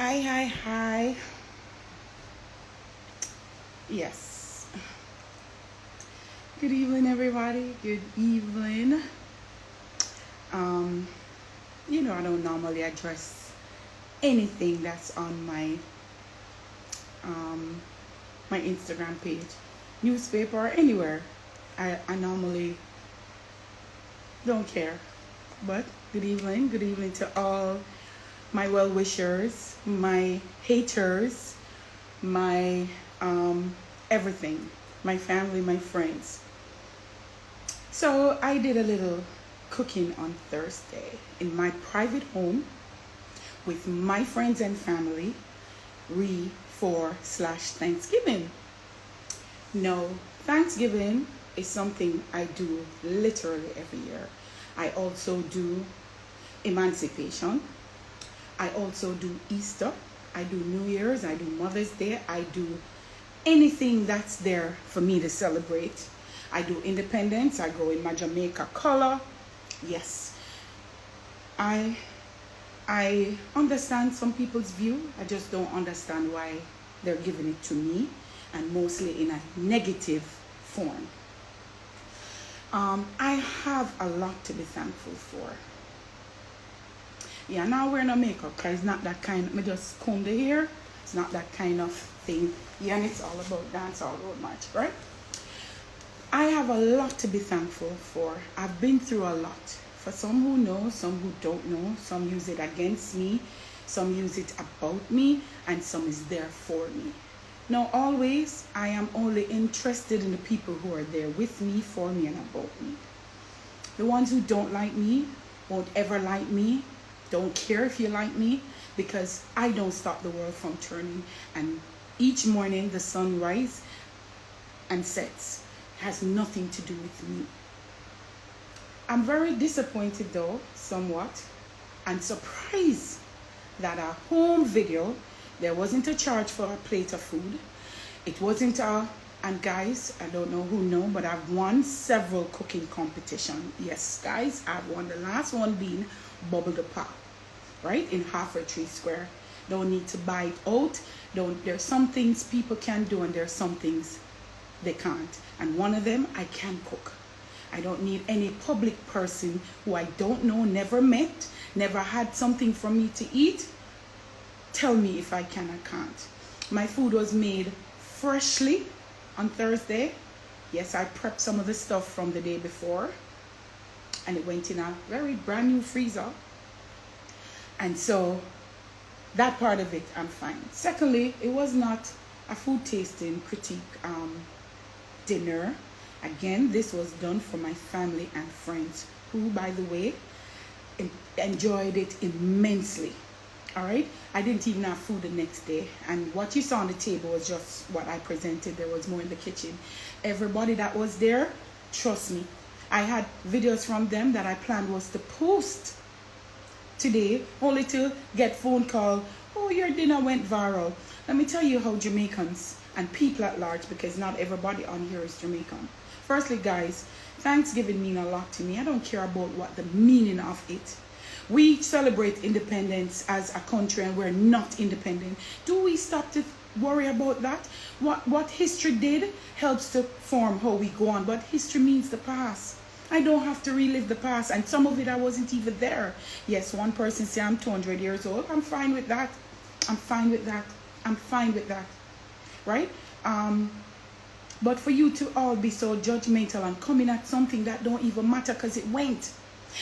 Hi. Yes. Good evening, everybody. Good evening. I don't normally address anything that's on my Instagram page, newspaper, or anywhere. I normally don't care. But good evening to all my well-wishers, my haters, my everything, my family, my friends. So I did a little cooking on Thursday in my private home with my friends and family for Thanksgiving. No, Thanksgiving is something I do literally every year. I also do Emancipation. I also do Easter. I do New Year's. I do Mother's Day. I do anything that's there for me to celebrate. I do Independence. I go in my Jamaica color. Yes. I understand some people's view. I just don't understand why they're giving it to me, and mostly in a negative form. I have a lot to be thankful for. Yeah, now we're no makeup because it's not that kind. Me just comb the hair. It's not that kind of thing. Yeah, and it's all about dance, all about match, right? I have a lot to be thankful for. I've been through a lot. For some who know, some who don't know, some use it against me, some use it about me, and some is there for me. Now, always, I am only interested in the people who are there with me, for me, and about me. The ones who don't like me, won't ever like me, don't care if you like me, because I don't stop the world from turning. And each morning the sun rises and sets. It has nothing to do with me. I'm very disappointed though, somewhat, and surprised that a home video, there wasn't a charge for a plate of food. It wasn't and guys, I don't know who know, but I've won several cooking competition. Yes, guys, I've won the last one being Bubble the Pop, right? In half or 3 square. Don't need to buy it out. There's some things people can do and there's some things they can't. And one of them, I can cook. I don't need any public person who I don't know, never met, never had something for me to eat, tell me if I can or can't. My food was made freshly on Thursday. Yes, I prepped some of the stuff from the day before, and it went in a very brand new freezer. And so that part of it, I'm fine. Secondly, it was not a food tasting critique dinner. Again, this was done for my family and friends who, by the way, enjoyed it immensely. All right, I didn't even have food the next day, and what you saw on the table was just what I presented. There was more in the kitchen. Everybody that was there, trust me, I had videos from them that I planned was to post today, only to get phone call, oh, your dinner went viral. Let me tell you how Jamaicans and people at large, because not everybody on here is Jamaican. Firstly, guys, Thanksgiving mean a lot to me. I don't care about what the meaning of it. We celebrate independence as a country and we're not independent. Do we stop to worry about that? What history did helps to form how we go on, but history means the past. I don't have to relive the past, and some of it I wasn't even there. Yes, one person say I'm 200 years old. I'm fine with that. I'm fine with that. Right? But for you to all be so judgmental and coming at something that don't even matter because it went.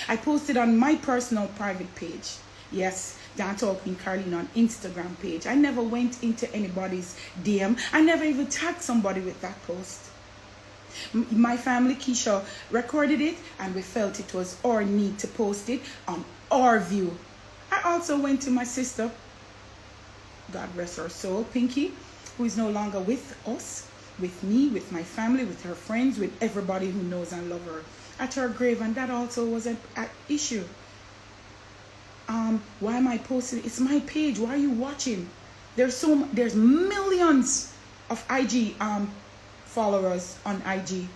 I posted on my personal private page. Yes, Dan Talking Carlene on Instagram page. I never went into anybody's DM. I never even tagged somebody with that post. My family, Keisha, recorded it, and we felt it was our need to post it on our view. I also went to my sister, God rest her soul, Pinky, who is no longer with us, with me, with my family, with her friends, with everybody who knows and love her, at her grave, and that also was an issue. Why am I posting? It's my page. Why are you watching? There's millions of IG followers on IG.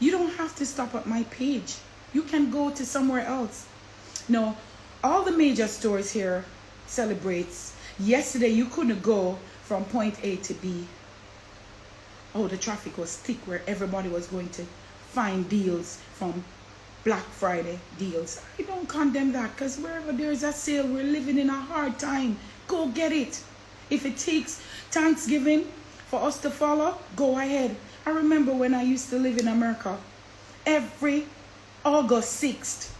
You don't have to stop at my page. You can go to somewhere else. No, all the major stores here celebrates. Yesterday you couldn't go from point A to B. Oh, the traffic was thick where everybody was going to find deals from Black Friday deals. I don't condemn that, because wherever there's a sale, we're living in a hard time. Go get it. If it takes Thanksgiving for us to follow, go ahead. I remember when I used to live in America, every August 6th,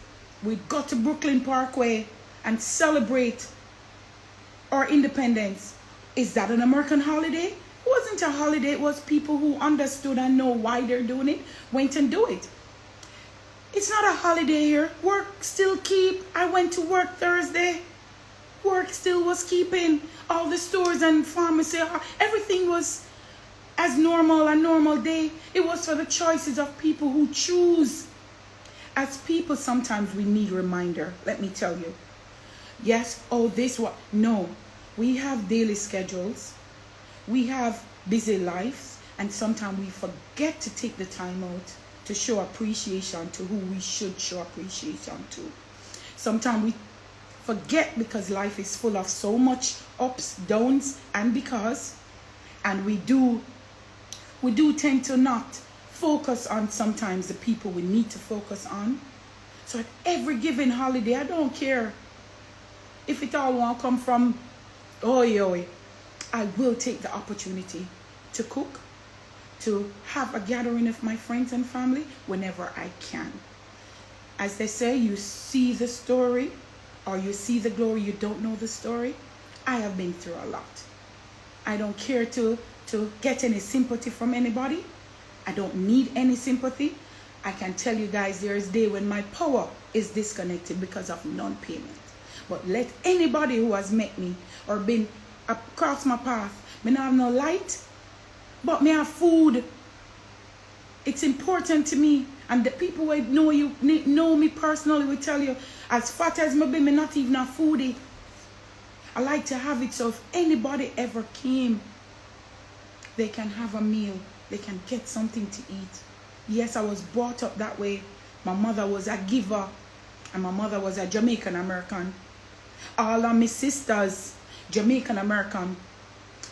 we'd go to Brooklyn Parkway and celebrate our independence. Is that an American holiday? It wasn't a holiday. It was people who understood and know why they're doing it, went and do it. It's not a holiday here. Work still keep. I went to work Thursday. Work still was keeping. All the stores and pharmacy, everything was as normal, a normal day. It was for the choices of people who choose. As people, sometimes we need reminder. Let me tell you. Yes, oh, this what? No. We have daily schedules. We have busy lives. And sometimes we forget to take the time out to show appreciation to who we should show appreciation to. Sometimes we forget because life is full of so much ups, downs, and we do tend to not focus on sometimes the people we need to focus on. So at every given holiday, I don't care if it all won't come from oi, I will take the opportunity to cook, to have a gathering of my friends and family whenever I can. As they say, you see the story or you see the glory, you don't know the story. I have been through a lot. I don't care to get any sympathy from anybody. I don't need any sympathy. I can tell you guys, there is a day when my power is disconnected because of non-payment. But let anybody who has met me or been across my path, me not have no light, but me have food. It's important to me. And the people who know me personally will tell you, as fat as me be, me not even a foodie. I like to have it so if anybody ever came, they can have a meal. They can get something to eat. Yes, I was brought up that way. My mother was a giver. And my mother was a Jamaican American. All of my sisters, Jamaican American.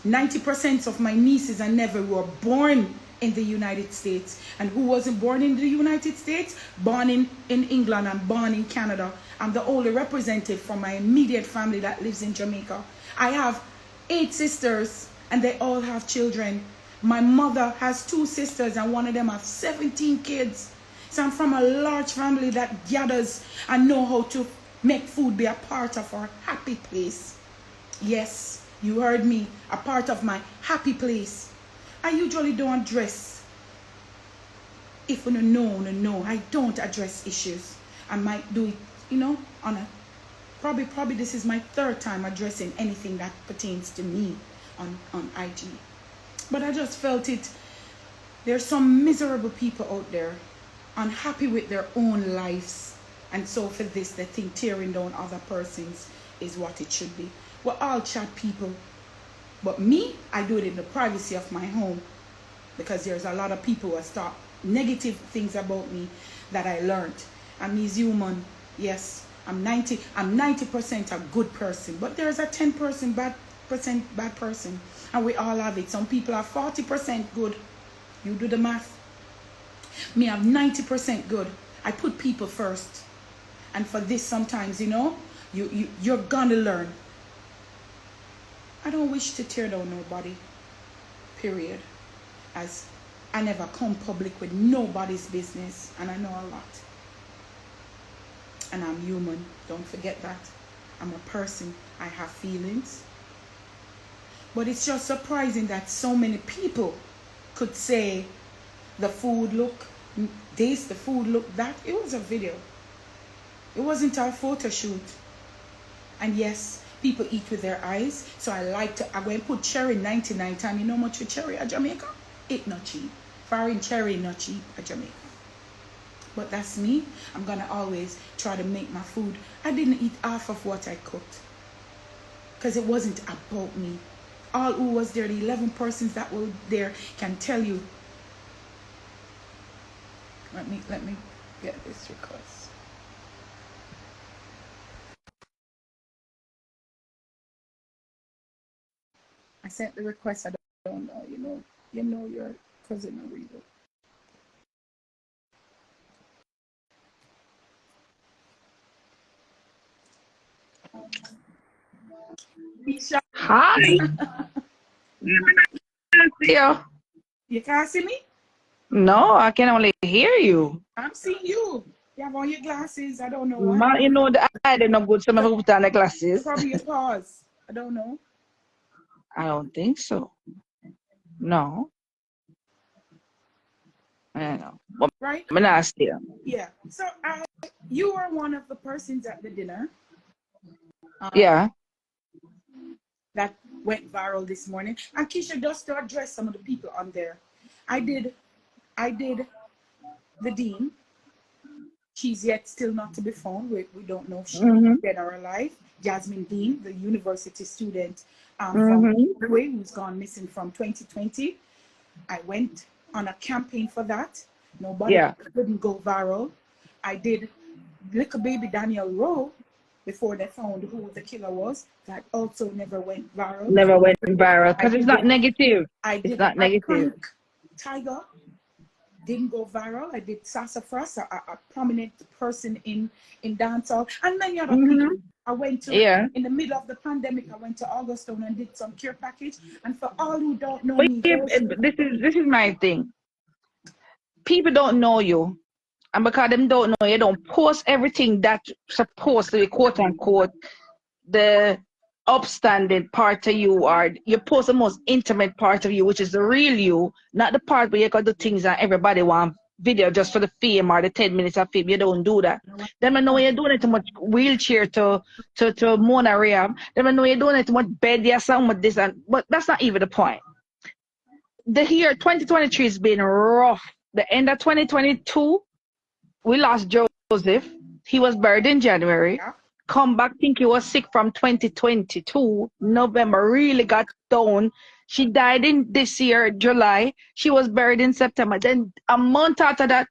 90% of my nieces and nephews were born in the United States. And who wasn't born in the United States? Born in England and born in Canada. I'm the only representative from my immediate family that lives in Jamaica. I have 8 sisters and they all have children. My mother has 2 sisters and one of them has 17 kids. So I'm from a large family that gathers and know how to make food be a part of our happy place. Yes, you heard me, a part of my happy place. I usually don't address, if you no, I don't address issues. I might do it, on a, probably this is my 3rd time addressing anything that pertains to me on IG. But I just felt it, there's some miserable people out there unhappy with their own lives. And so for this, they think tearing down other persons is what it should be. We're all chat people. But me, I do it in the privacy of my home. Because there's a lot of people who have thought negative things about me that I learned. I'm human. Yes, I'm 90% a good person. But there's a 10% bad person. And we all have it. Some people are 40% good. You do the math. Me, I'm 90% good. I put people first. And for this, sometimes, you're gonna learn. I don't wish to tear down nobody. Period. As I never come public with nobody's business. And I know a lot. And I'm human. Don't forget that. I'm a person. I have feelings. But it's just surprising that so many people could say the food look this, the food look that. It was a video. It wasn't a photo shoot. And yes, people eat with their eyes. So I go and put cherry 99 times. You know how much for cherry at Jamaica? It not cheap. Foreign cherry not cheap at Jamaica. But that's me. I'm going to always try to make my food. I didn't eat half of what I cooked. Because it wasn't about me. All who was there, the 11 persons that were there can tell you. Let me get this request. I sent the request. I don't know. You know your cousin Ariba. Hi. Yeah. You can't see me? No, I can only hear you. I'm seeing you. You have on your glasses. I don't know what. You know the eye did not good, so I have to put on the glasses. Probably your pause. I don't know. I don't think so. No. I don't know. But Right? I'm not still. Yeah. So you were one of the persons at the dinner. Yeah. That went viral this morning. And Keisha, just to address some of the people on there. I did the dean. She's yet still not to be found. We don't know if she's dead or alive. Jasmine Dean, the university student from Bruk, who's gone missing from 2020. I went on a campaign for that. Nobody couldn't go viral. I did little baby Daniel Rowe before they found who the killer was. That also never went viral. Never went viral because it's not negative. It's not negative. Tiger didn't go viral. I did Sassafras, a prominent person in dancehall, and many other people. I went to in the middle of the pandemic. I went to Augustone and did some care package. And for all who don't know me, this is my thing. People don't know you, and because them don't know you, don't post everything that's supposed to be quote unquote the upstanding part of you, or you post the most intimate part of you, which is the real you, not the part where you got the things that everybody want video just for the fame or the 10 minutes of fame. You don't do that. Them I know you're doing it too much wheelchair to Mona Rehab. Them I know you're doing it too much bed or something with this, but that's not even the point. The year 2023 has been rough. The end of 2022, we lost Joseph. He was buried in January. Come back, think he was sick from 2022. November really got down. She died in this year, July. She was buried in September. Then a month after that,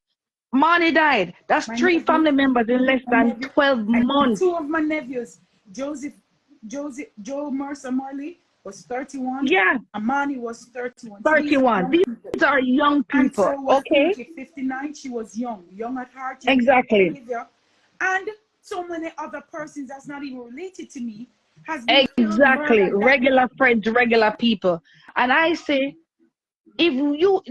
Money died. That's three family members in less than 12 months. Two of my nephews, Joe Mercer Marley was 31. Yeah. Amani was 31. 31. These are young people. And so was okay. Pinky, 59. She was young at heart. Exactly. And so many other persons that's not even related to me has been exactly regular friends, regular people. And I say, if you,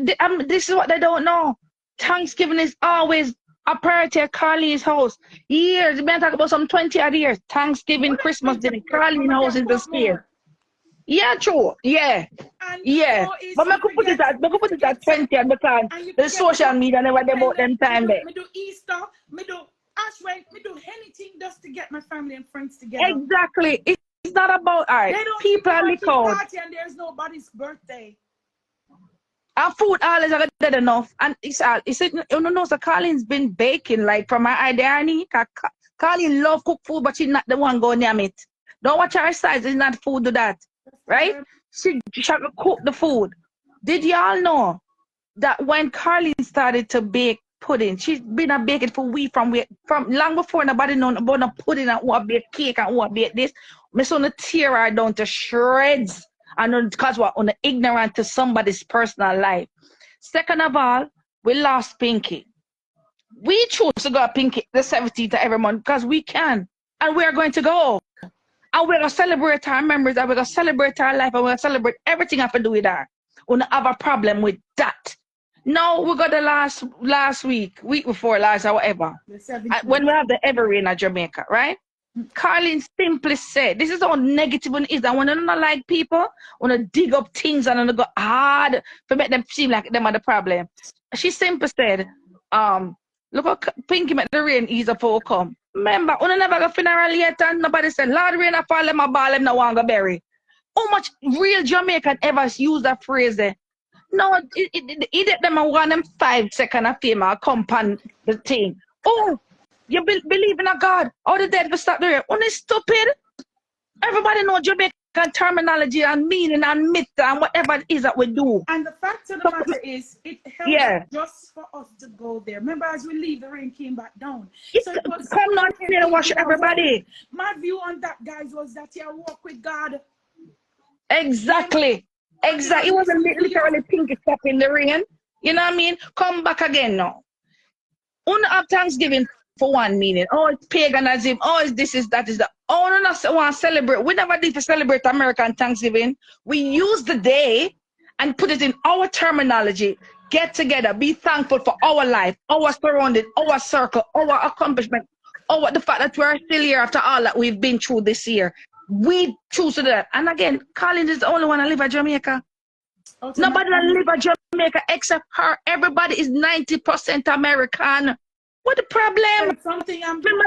this is what they don't know. Thanksgiving is always a priority at Carlene's house. Years, we talk about some 20 odd years. Thanksgiving, Christmas dinner, Carlene's house is the same. Yeah, true. Yeah. Yeah. But I could put it at 20 and because the social media never about them time there. Me do Easter, me do Ash Wednesday, me do anything just to get my family and friends together. Exactly. It's not about art. People are like party and there's nobody's birthday. Our food all is good enough. And it's you know, so Carlene's been baking like from my idea. Carlene love cook food, but she's not the one going near it. Don't watch her size, it's not food to that. Right? She cook the food. Did y'all know that when Carlene started to bake pudding, she's been a baking for from long before nobody know about no pudding and what bake cake and what bake this. My son tear her down to shreds. And because we're on the ignorant to somebody's personal life. Second of all, we lost Pinky. We choose to go Pinky the 17th of every month because we can. And we are going to go. And we're going to celebrate our memories, and we're going to celebrate our life, and we're going to celebrate everything I have to do with her. We don't have a problem with that. No, we got the last week before last or whatever. When we have the Evergreen at Jamaica, right? Carlene simply said, this is how negative it is. And when you don't like people, when you dig up things and you go hard to make them seem like them are the problem. She simply said, look how Pinky make the rain ease up for come. Remember, when you never go funeral yet and nobody said, Lord, rain a fall, them a ball, them no want to bury. How much real Jamaican ever use that phrase there? No, it them a want them 5 seconds of fame or come on the thing. Oh, you believe in a God? All the dead will stop there. Only stupid. Everybody know Jamaican terminology and meaning and myth and whatever it is that we do. And the fact of the matter is, it helps just for us to go there. Remember, as we leave, the rain came back down. So it was come not here to wash everybody. My view on that, guys, was that you walk with God. Exactly. Exactly. It was a literally pinky step in the rain. You know what I mean? Come back again now. Una have Thanksgiving for one meaning. Oh, it's paganism. Oh, it's this is that is that. Oh, no, no, want to celebrate. We never did to celebrate American Thanksgiving. We use the day and put it in our terminology. Get together, be thankful for our life, our surrounding, our circle, our accomplishment, the fact that we're still here after all that we've been through this year. We choose to do that. And again, Carlene is the only one that live in Jamaica. Nobody live in Jamaica except her. Everybody is 90% American. What the problem? Something I'm doing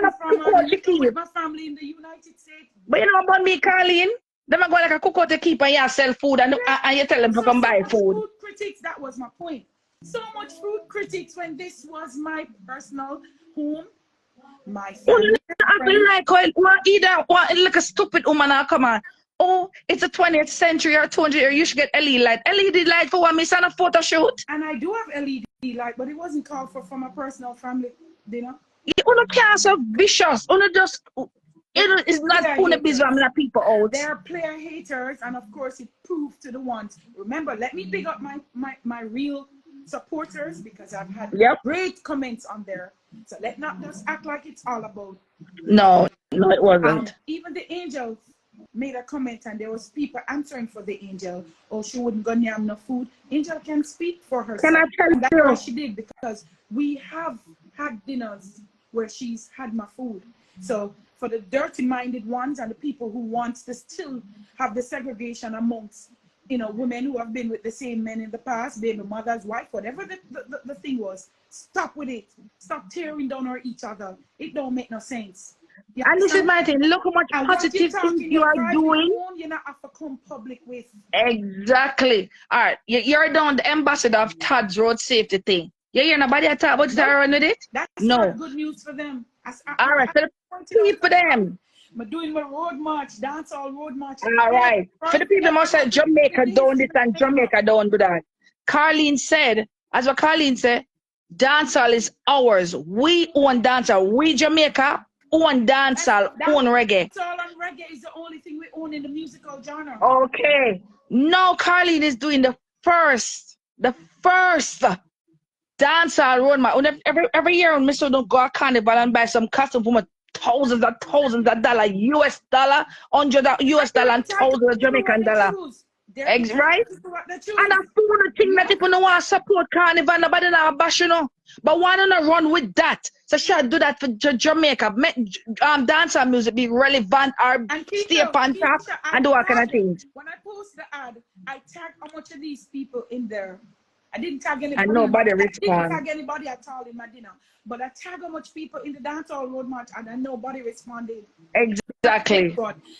with my family in the United States. But you know about me, Carlene? Them are going like a cook out to keep and you sell food and you tell them to come buy food. Food critics, that was my point. So much food critics when this was my personal home. My family. Either like a stupid woman come on. Oh, it's the 20th century or 200 years. You should get LED light. LED light for one miss on a photo shoot. And I do have LED light, but it wasn't called for my personal family dinner. You can't so vicious. Just it's not putting business on people out. They are player haters, and of course it proved to the ones. Remember, let me big up my real supporters because I've had great comments on there. So let's not just act like it's all about. No, it wasn't. Even the angels made a comment, and there was people answering for the angel. Oh, she wouldn't go near no food. Angel can speak for herself. Can I tell you? That's what she did, because we have had dinners where she's had my food. So for the dirty-minded ones and the people who want to still have the segregation amongst, women who have been with the same men in the past, baby mother's wife, whatever the thing was, stop with it. Stop tearing down each other. It don't make no sense. And this is my thing. Look how much positive things you are doing. You're not have to come public with. Exactly. All right. You're down the ambassador of Todd's road safety thing. You hear nobody talk about it or run with it? That's not good news for them. All right. So for them. I'm doing my road march, dancehall road march. All right. For the people must say Jamaica done this and Jamaica don't do that. Carlene said, as what Carlene said, dancehall is ours. We own dancehall. We Jamaica own dancehall, own reggae. Dancehall and reggae is the only thing we own in the musical genre. Okay. Now Carlene is doing the first dancehall road march. Every year when Mr. don't go to carnival and buy some costume for thousands of dollars, US dollar, $100 and thousands of Jamaican dollar. Right? And a fool thing that people don't want to support carnival, nobody not bash, But why don't I run with that? So should do that for Jamaica. Make dancehall music be relevant or stay up on top and do all kind of things. When I post the ad, I tag how much of these people in there. I didn't tag anybody. And nobody responded. I didn't tag anybody at all in my dinner. But I tag how much people in the dancehall road march and nobody responded. Exactly.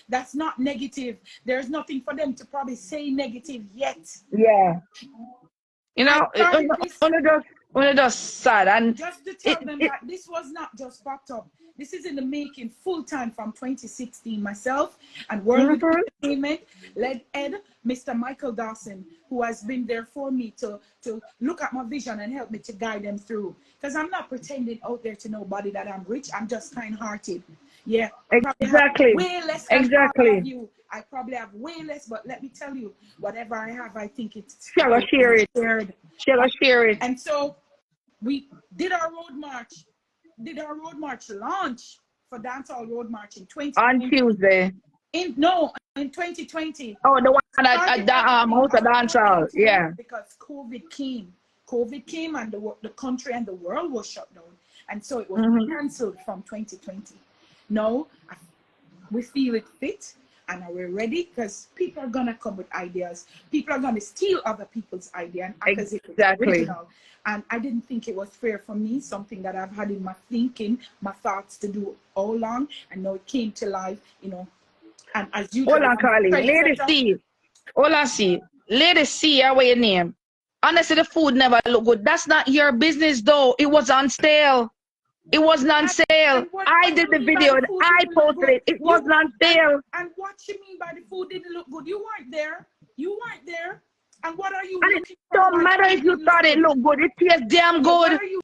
That's not negative. There's nothing for them to probably say negative yet. Yeah. Only just sad. And just to tell them that this was not just popped up. This is in the making full time from 2016. Myself and World Entertainment led Mr. Michael Dawson, who has been there for me to look at my vision and help me to guide them through. Because I'm not pretending out there to nobody that I'm rich. I'm just kind-hearted. Yeah. Exactly. Way less. Exactly. I probably have way less, but let me tell you, whatever I have, I think it's share it. And so we did our road march. Launch for dancehall road march in 2020. On Tuesday. In 2020. Oh, the one at the house of dancehall. Yeah. Because COVID came and the country and the world was shut down. And so it was cancelled from 2020. Now, we feel it fit and we're ready because people are going to come with ideas. People are going to steal other people's ideas and act as if it's original. And I didn't think it was fair for me, something that I've had in my thinking, my thoughts to do all along. And now it came to life, And as you hold on, Carly. Lady C. Hold on, C. Lady C, what your name? Honestly, the food never looked good. That's not your business, though. It was on sale. It wasn't on sale. I did the video and I posted it. It wasn't on sale. And what you mean by the food didn't look good? You weren't there. And what are you looking for? It don't matter if you thought it looked good. It tastes damn good. What are you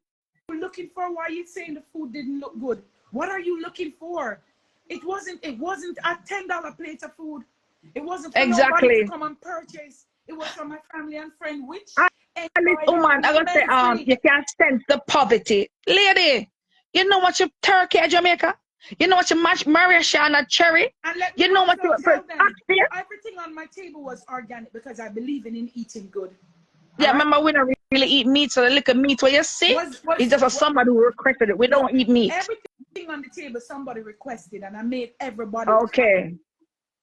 looking for? Why are you saying the food didn't look good? What are you looking for? It wasn't a $10 plate of food. It wasn't for nobody to Exactly. come and purchase. It was for my family and friend, which And this enjoy them woman, I gotta say, immensely. you can sense the poverty. Lady, you know what you turkey at Jamaica? You know what you match Maria Shana cherry? And let me You know what also you for tell them, there? everything on my table was organic because I believe in eating good. Yeah, All right? remember we don't really eat meat, so the little meat where you see, it's just a somebody who requested it. We no, don't eat meat. everything on the table somebody requested, and I made everybody happy. Okay.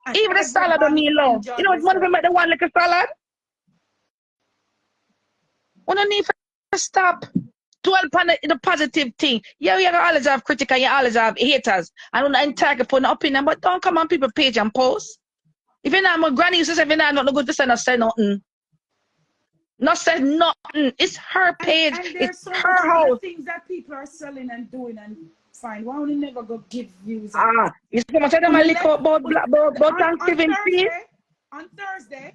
And Even the salad on everybody me low. You enjoyed know what one of themselves. them make the one like a salad? We don't need to stop. Dwell upon the positive thing. Yeah, you always have critics and you always have haters. I don't entitle put an opinion, but don't come on people's page and post. If you're not my granny used to say, if you're not good to say, not say nothing. Not say nothing. It's her page. And It's there's so much her other house. things that people are selling and doing and fine. Why would you never go give views? Ah, you see much of them On a the lick left, about Thanksgiving feast? On Thursday,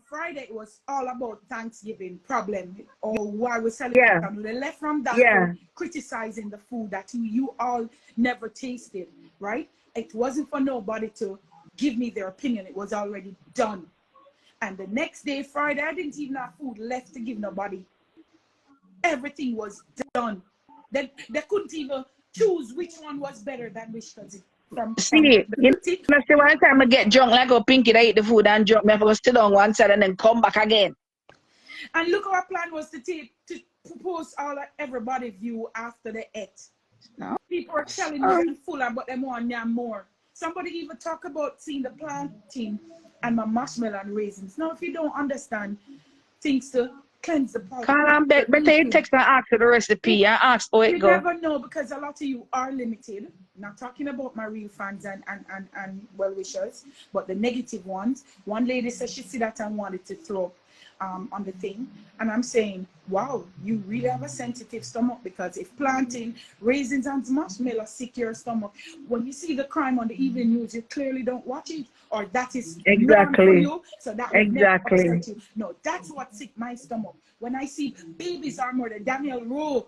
Friday it was all about Thanksgiving problem or why we celebrate. Yeah, On the left from that, yeah. criticizing the food that you all never tasted, right? It wasn't for nobody to give me their opinion. It was already done. And the next day, Friday, I didn't even have food left to give nobody. Everything was done. They couldn't even choose which one was better than which cousin. See, you know, see one time I get drunk like a pinky, I eat the food and drunk, me have to sit down one side and then come back again. And look, our plan was to post everybody view after the ate. No. People are telling me they're full, but they want more. Somebody even talk about seeing the planting and my marshmallow and raisins. Now, if you don't understand things to cleanse the pot, Carlene, better you text and ask for the recipe and ask how it you go. never know because a lot of you are limited. Not talking about my real fans and well wishers, but the negative ones. One lady said she see that and wanted to throw on the thing, and I'm saying, wow, you really have a sensitive stomach because if planting raisins and marshmallow sick your stomach, when you see the crime on the evening news, you clearly don't watch it, or that is norm for you, so that would never upset you. No, that's what sick my stomach. When I see babies are murdered, Daniel Rowe,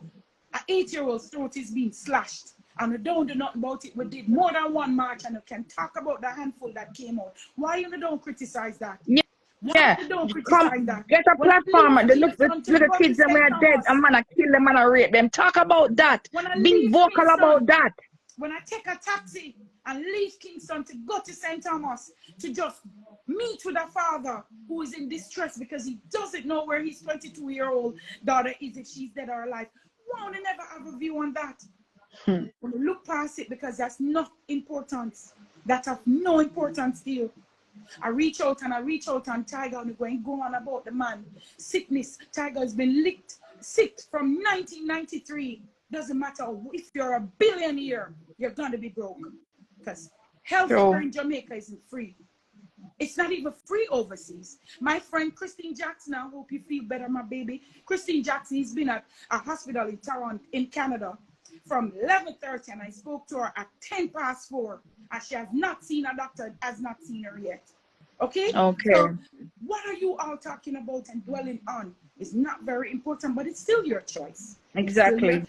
an 8-year-old's throat is being slashed. And we don't do nothing about it. We did more than one march and you can talk about the handful that came out. Why you don't criticize that? Yeah, come get a platform. The little kids that were dead, a man I kill them and I rape them. Talk about that. Be vocal about that. When I take a taxi and leave Kingston to go to St. Thomas to just meet with a father who is in distress because he doesn't know where his 22-year-old daughter is, if she's dead or alive. Why would I never have a view on that? When you look past it because that's not important. That's of no importance to you. I reach out and Tiger and go on about the man. Sickness. Tiger has been sick from 1993. Doesn't matter if you're a billionaire, you're gonna be broke. Because healthcare in Jamaica isn't free. It's not even free overseas. My friend Christine Jackson, I hope you feel better, my baby. Christine Jackson, he's been at a hospital in Toronto, in Canada, from 11:30, and I spoke to her at 4:10, and she has not seen a doctor, has not seen her yet. Okay? So what are you all talking about and dwelling on? It's not very important, but it's still your choice. Exactly.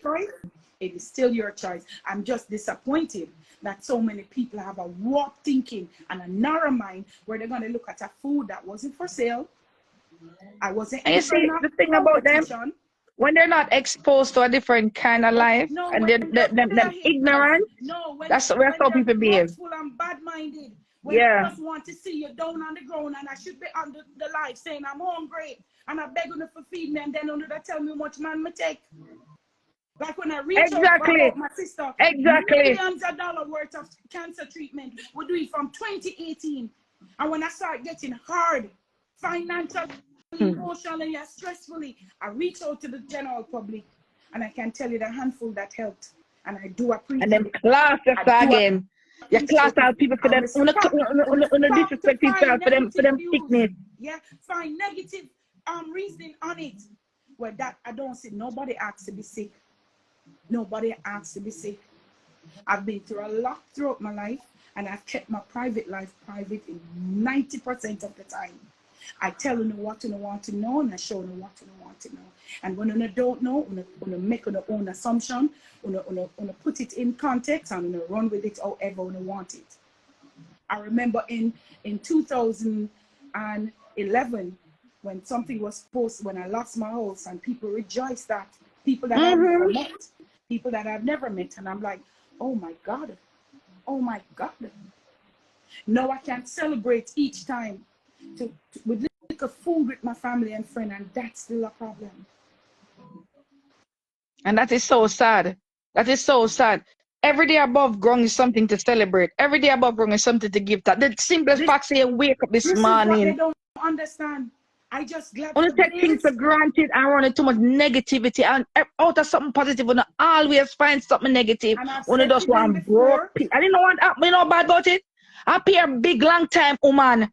It is still your choice. I'm just disappointed that so many people have a warped thinking and a narrow mind where they're going to look at a food that wasn't for sale. I wasn't. And you see, the thing about them, when they're not exposed to a different kind of life, and they're ignorant, that's how people behave. And bad-minded. When Yeah. I just want to see you down on the ground and I should be on the live saying I'm hungry and I beg you for feed me and then you tell me how much man me take. Like when I reach out about my sister, millions of dollars worth of cancer treatment we do it from 2018. And when I start getting hard, financially, emotionally, and stressfully, I reach out to the general public and I can tell you the handful that helped. And I do appreciate it. And then class again. You class out people for them, disrespect yourself for them sickness. Yeah, find negative reasoning on it. Well, that I don't see. Nobody asks to be sick. Nobody asks to be sick. I've been through a lot throughout my life, and I've kept my private life private in 90% of the time. I tell you what you want to know, and I show you what you want to know. And when you don't know, you make your own assumption, you put it in context, and you run with it however you want it. I remember in 2011, when something was posted, when I lost my house, and people rejoiced, that people that I've never met, people that I've never met, and I'm like, oh my God, oh my God. Now I can celebrate each time with little food with my family and friend, and that's still a problem. And that is so sad. That is so sad. Every day above ground is something to celebrate. Every day above ground is something to give that. The simplest fact say you wake up this morning. This is what they don't understand. I just glad only take things for granted and run too much negativity, and out of something positive, you always find something negative. When you just want broke. I didn't know what you know bad about it. I pay a big long time woman.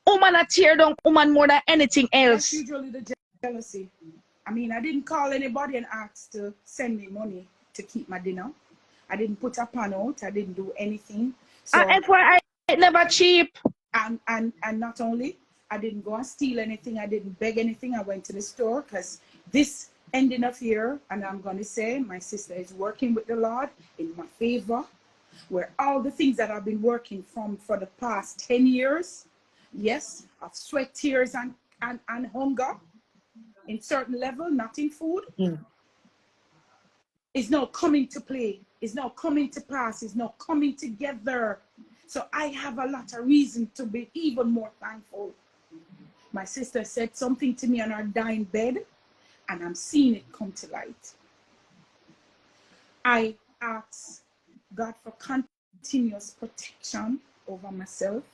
Woman a tear down woman more than anything else. That's usually the jealousy. I mean, I didn't call anybody and ask to send me money to keep my dinner. I didn't put a pan out. I didn't do anything. So FYI, it never cheap. And not only, I didn't go and steal anything. I didn't beg anything. I went to the store, because this ending of year, and I'm going to say my sister is working with the Lord in my favor, where all the things that I've been working for the past 10 years, yes, of sweat, tears, and hunger, in certain level, not in food, is now coming to play, is now coming to pass, is now coming together. So I have a lot of reason to be even more thankful. My sister said something to me on her dying bed, and I'm seeing it come to light. I ask God for continuous protection over myself,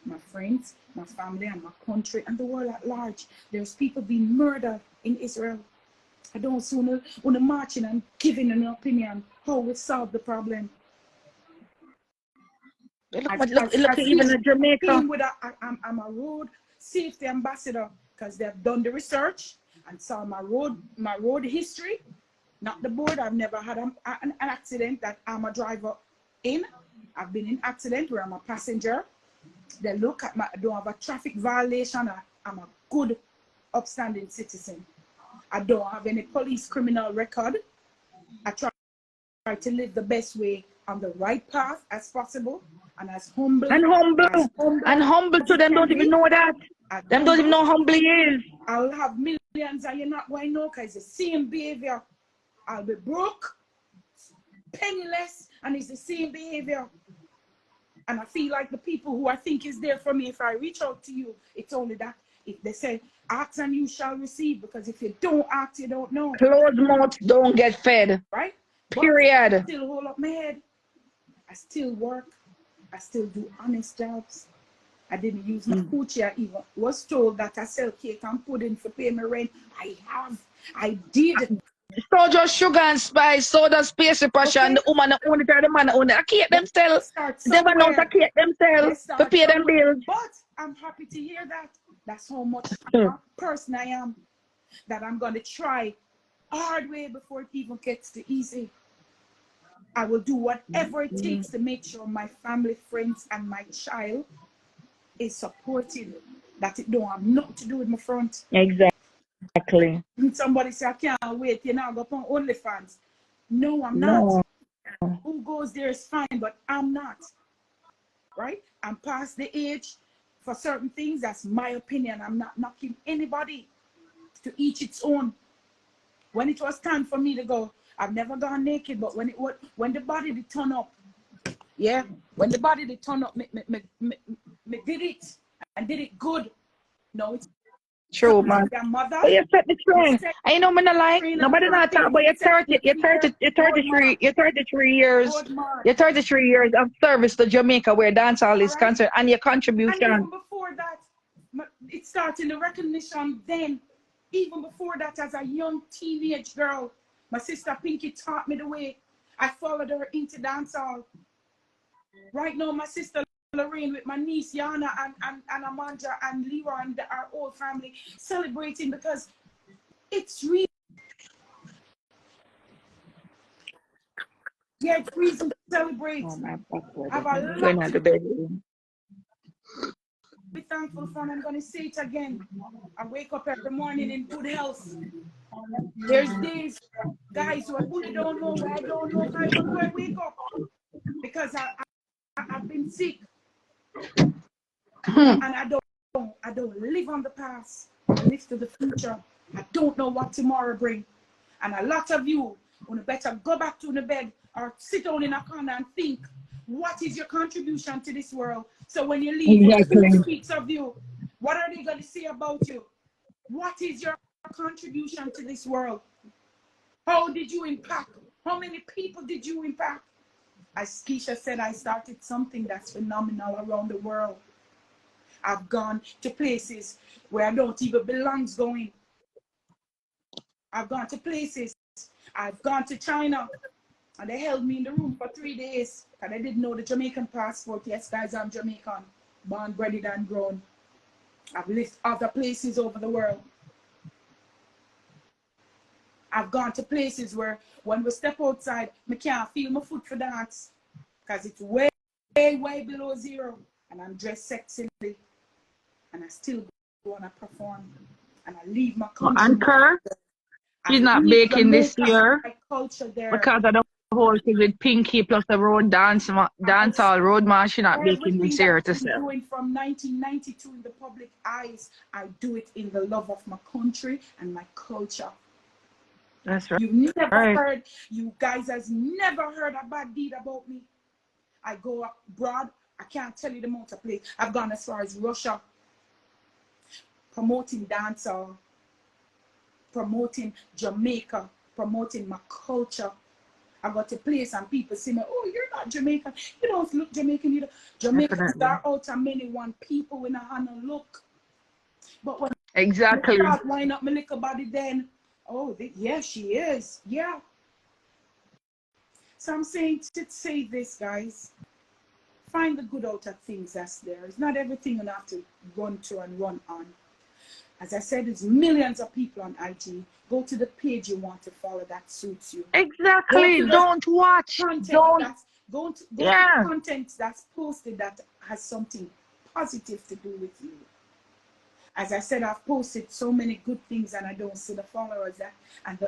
my friends, my family, and my country, and the world at large. There's people being murdered in Israel. I don't see when they're marching and giving an opinion how we solve the problem. Look even in Jamaica. I'm a road safety ambassador, because they've done the research and saw my road history, not the board. I've never had an accident that I'm a driver in. I've been in accident where I'm a passenger. They look at I don't have a traffic violation. I'm a good, upstanding citizen. I don't have any police criminal record. I try to live the best way on the right path as possible, and as humble. And humble to them don't even know that. Them don't even know humble is. I'll have millions and you're not going to know, because it's the same behavior. I'll be broke, penniless, and it's the same behavior. And I feel like the people who I think is there for me, if I reach out to you, it's only that. If they say, ask and you shall receive, because if you don't ask, you don't know. Closed mouths don't get fed. Right? Period. But I still hold up my head. I still work. I still do honest jobs. I didn't use my coochie. I even was told that I sell cake and pudding for pay my rent. I did. So just sugar and spice, so does space pressure, and the woman own it or the man own it. I keep themselves. They never know to keep themselves to pay them bills. But I'm happy to hear that. That's how much person I am. That I'm going to try hard way before it even gets to easy. I will do whatever it takes to make sure my family, friends, and my child is supported. That it don't have nothing to do with my front. Exactly. Somebody say, I can't wait, you're not going to put OnlyFans. No, I'm not. Who goes there is fine, but I'm not. Right? I'm past the age for certain things. That's my opinion. I'm not knocking anybody. To each its own. When it was time for me to go, I've never gone naked, but when the body did turn up, yeah, when the body did turn up, me did it, and did it good. No, it's true, man. Mother, but you set the trend. I know me not like nobody not talk about you're 33 years. You're 33 years of service to Jamaica where dancehall is concerned, and your contribution. And even before that, it started the recognition then. Even before that, as a young teenage girl, my sister Pinky taught me the way. I followed her into dancehall. Right now, my sister Lorraine with my niece Yana and Amanda and Leroy and our whole family celebrating, because it's real. Yeah, it's reason to celebrate. Oh, my Have a lot to be thankful for, and I'm going to say it again. I wake up every morning in good health. There's days, guys, who I really don't know where I don't know if I will go and wake up, because I have been sick. And I don't live on the past. I live to the future. I don't know what tomorrow brings. And a lot of you better go back to the bed or sit down in a corner and think, what is your contribution to this world? So when you leave, Exactly. who speaks of you? What are they going to say about you? What is your contribution to this world? How did you impact? How many people did you impact? As Keisha said, I started something that's phenomenal around the world. I've gone to places where I don't even belong going. I've gone to places. I've gone to China. And they held me in the room for 3 days. And they didn't know the Jamaican passport. Yes, guys, I'm Jamaican. Born, bred, and grown. I've lived other places over the world. I've gone to places where when we step outside, I can't feel my foot for dance. Because it's way, way below zero. And I'm dressed sexily. And I still go and I perform. And I leave my country. And Kerr, she's not baking this year culture there. because of the whole thing with Pinky plus the road dancehall road march. She's not baking this year to sell. Doing from 1992 in the public eyes, I do it in the love of my country and my culture. That's right. You've never heard, you guys has never heard a bad deed about me. I go abroad, I can't tell you the amount of places. I've gone as far as Russia, promoting dancehall, promoting Jamaica, promoting my culture. I got to place and people say, oh, you're not Jamaican. You don't look Jamaican either. Jamaicans are out of many one people when I have no look. But when exactly. I start wind up my little body then, oh, yeah, she is. Yeah. So I'm saying to say this, guys. Find the good out of things that's there. It's not everything you have to run to and run on. As I said, there's millions of people on IG. Go to the page you want to follow that suits you. Exactly. Don't watch. Don't. Go to the content that's posted that has something positive to do with you. As I said, I've posted so many good things and I don't see the followers that and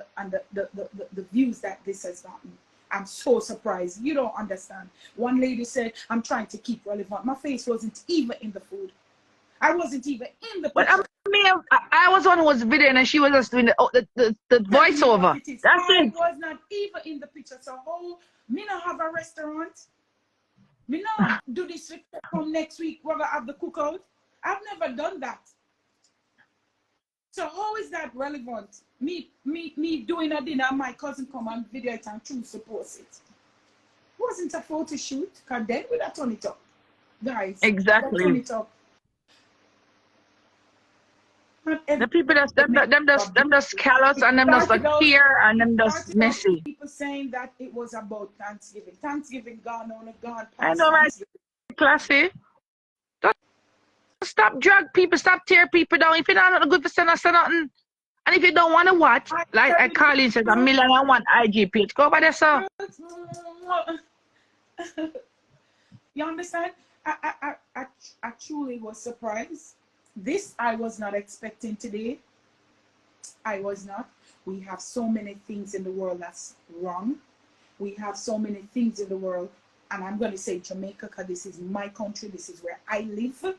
the views that this has gotten. I'm so surprised. You don't understand. One lady said, I'm trying to keep relevant. My face wasn't even in the food. I wasn't even in the picture. I was one who was videoing and she was just doing the voiceover. That's it. I was not even in the picture. So me not have a restaurant. Me not do this from next week. We're gonna have the cookout. I've never done that. So how is that relevant? Me doing a dinner, my cousin come and video it and choose to post it. Wasn't a photo shoot, because then we'd have turn it up. Guys, exactly. Turn it up. The people them just callous and them just fear and them just messy. People saying that it was about Thanksgiving. Thanksgiving gone on and gone past. I know, right? Classy. Stop drug people, stop tear people down. If you're not good for say nothing. And if you don't want to watch, like Carlene says, 1,000,001 IG page, go over there, sir. You understand? I truly was surprised. This I was not expecting today. I was not. We have so many things in the world that's wrong. We have so many things in the world, and I'm going to say Jamaica because this is my country. This is where I live.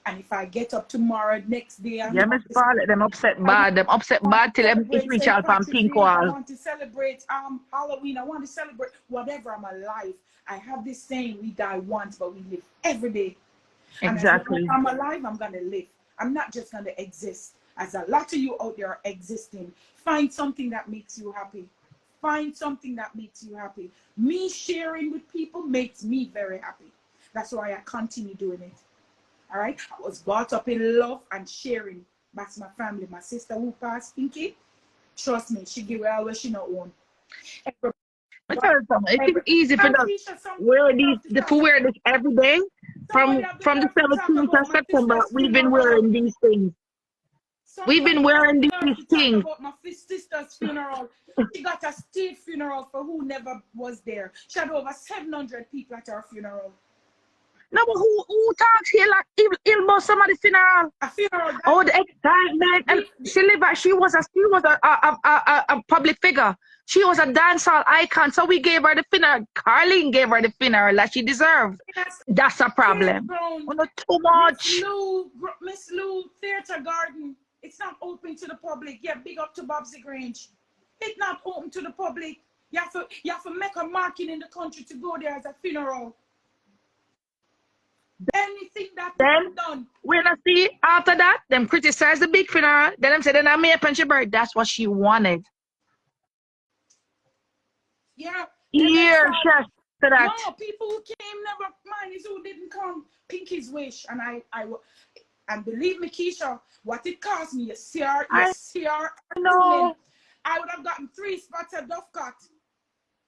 And if I get up tomorrow, next day, yeah, Miss Barlett, them upset bad. Them upset bad till them it reach out from pink wall. I want to celebrate Halloween. I want to celebrate whatever. I'm alive. I have this saying: we die once, but we live every day. Exactly. And I'm alive. I'm gonna live. I'm not just gonna exist. As a lot of you out there are existing, find something that makes you happy. Find something that makes you happy. Me sharing with people makes me very happy. That's why I continue doing it. All right, I was brought up in love and sharing. That's my family. My sister who passed, Pinky, trust me, she give her all what she not own. It's easy for them wear wear this every day. From the 17th of September, we've been wearing these things. We've been wearing these things. About my sister's funeral. She got a state funeral for who never was there. She had over 700 people at her funeral. No, but who talks here like ill about somebody's funeral? A funeral. Oh, the excitement. And she was a public figure. She was a dancehall icon. So we gave her the funeral. Carlene gave her the funeral that she deserved. That's a problem. Oh, not too much. Miss Lou Theatre Garden. It's not open to the public. Yeah, big up to Bobsy Grange. It's not open to the public. You have to make a marking in the country to go there as a funeral. Anything that then done. When I see after that, them criticize the big funeral. Then them say, then I may have she bird. That's what she wanted. Yeah. Years to that. No, people who came never mind is who didn't come. Pinky's wish. And believe me, Keisha, what it cost me, I know. I would have gotten 3 spots at Dovecot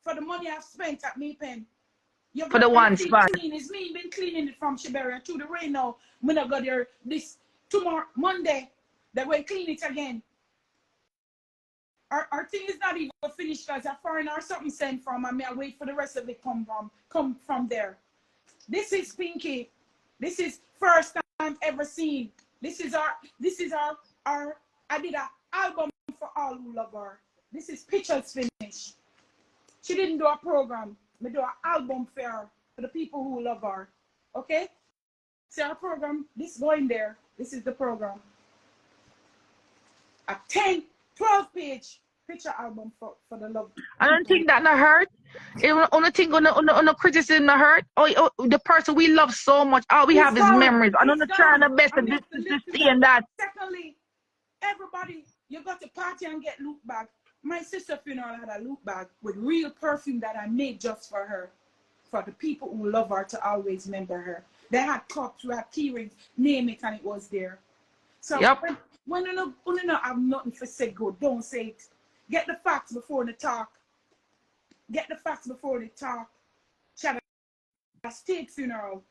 for the money I've spent at Maypen. For the one spot. It's me been cleaning it from Shiberia to the rain now. When I got there this tomorrow, Monday, they will clean it again. Our thing is not even finished because a foreigner or something sent from and I wait for the rest of it come from there. This is Pinky. This is first time ever seen. This is our I did an album for all who love her. This is pictures finished. She didn't do a program. We do an album for her, for the people who love her. Okay? See our program, this going there. This is the program. A 10, 12 page picture album for the love. I don't think that not hurt. Only thing on the criticism not hurt. Oh, the person we love so much. All we have is memories. I don't know trying the best of this and that. Secondly, everybody, you got to party and get loot bag. My sister funeral had a loot bag with real perfume that I made just for her. For the people who love her to always remember her. They had cups, we had key rings, name it, and it was there. So yep. when you don't have nothing for say good, don't say it. Get the facts before the talk. Get the facts before the talk. She had a state funeral.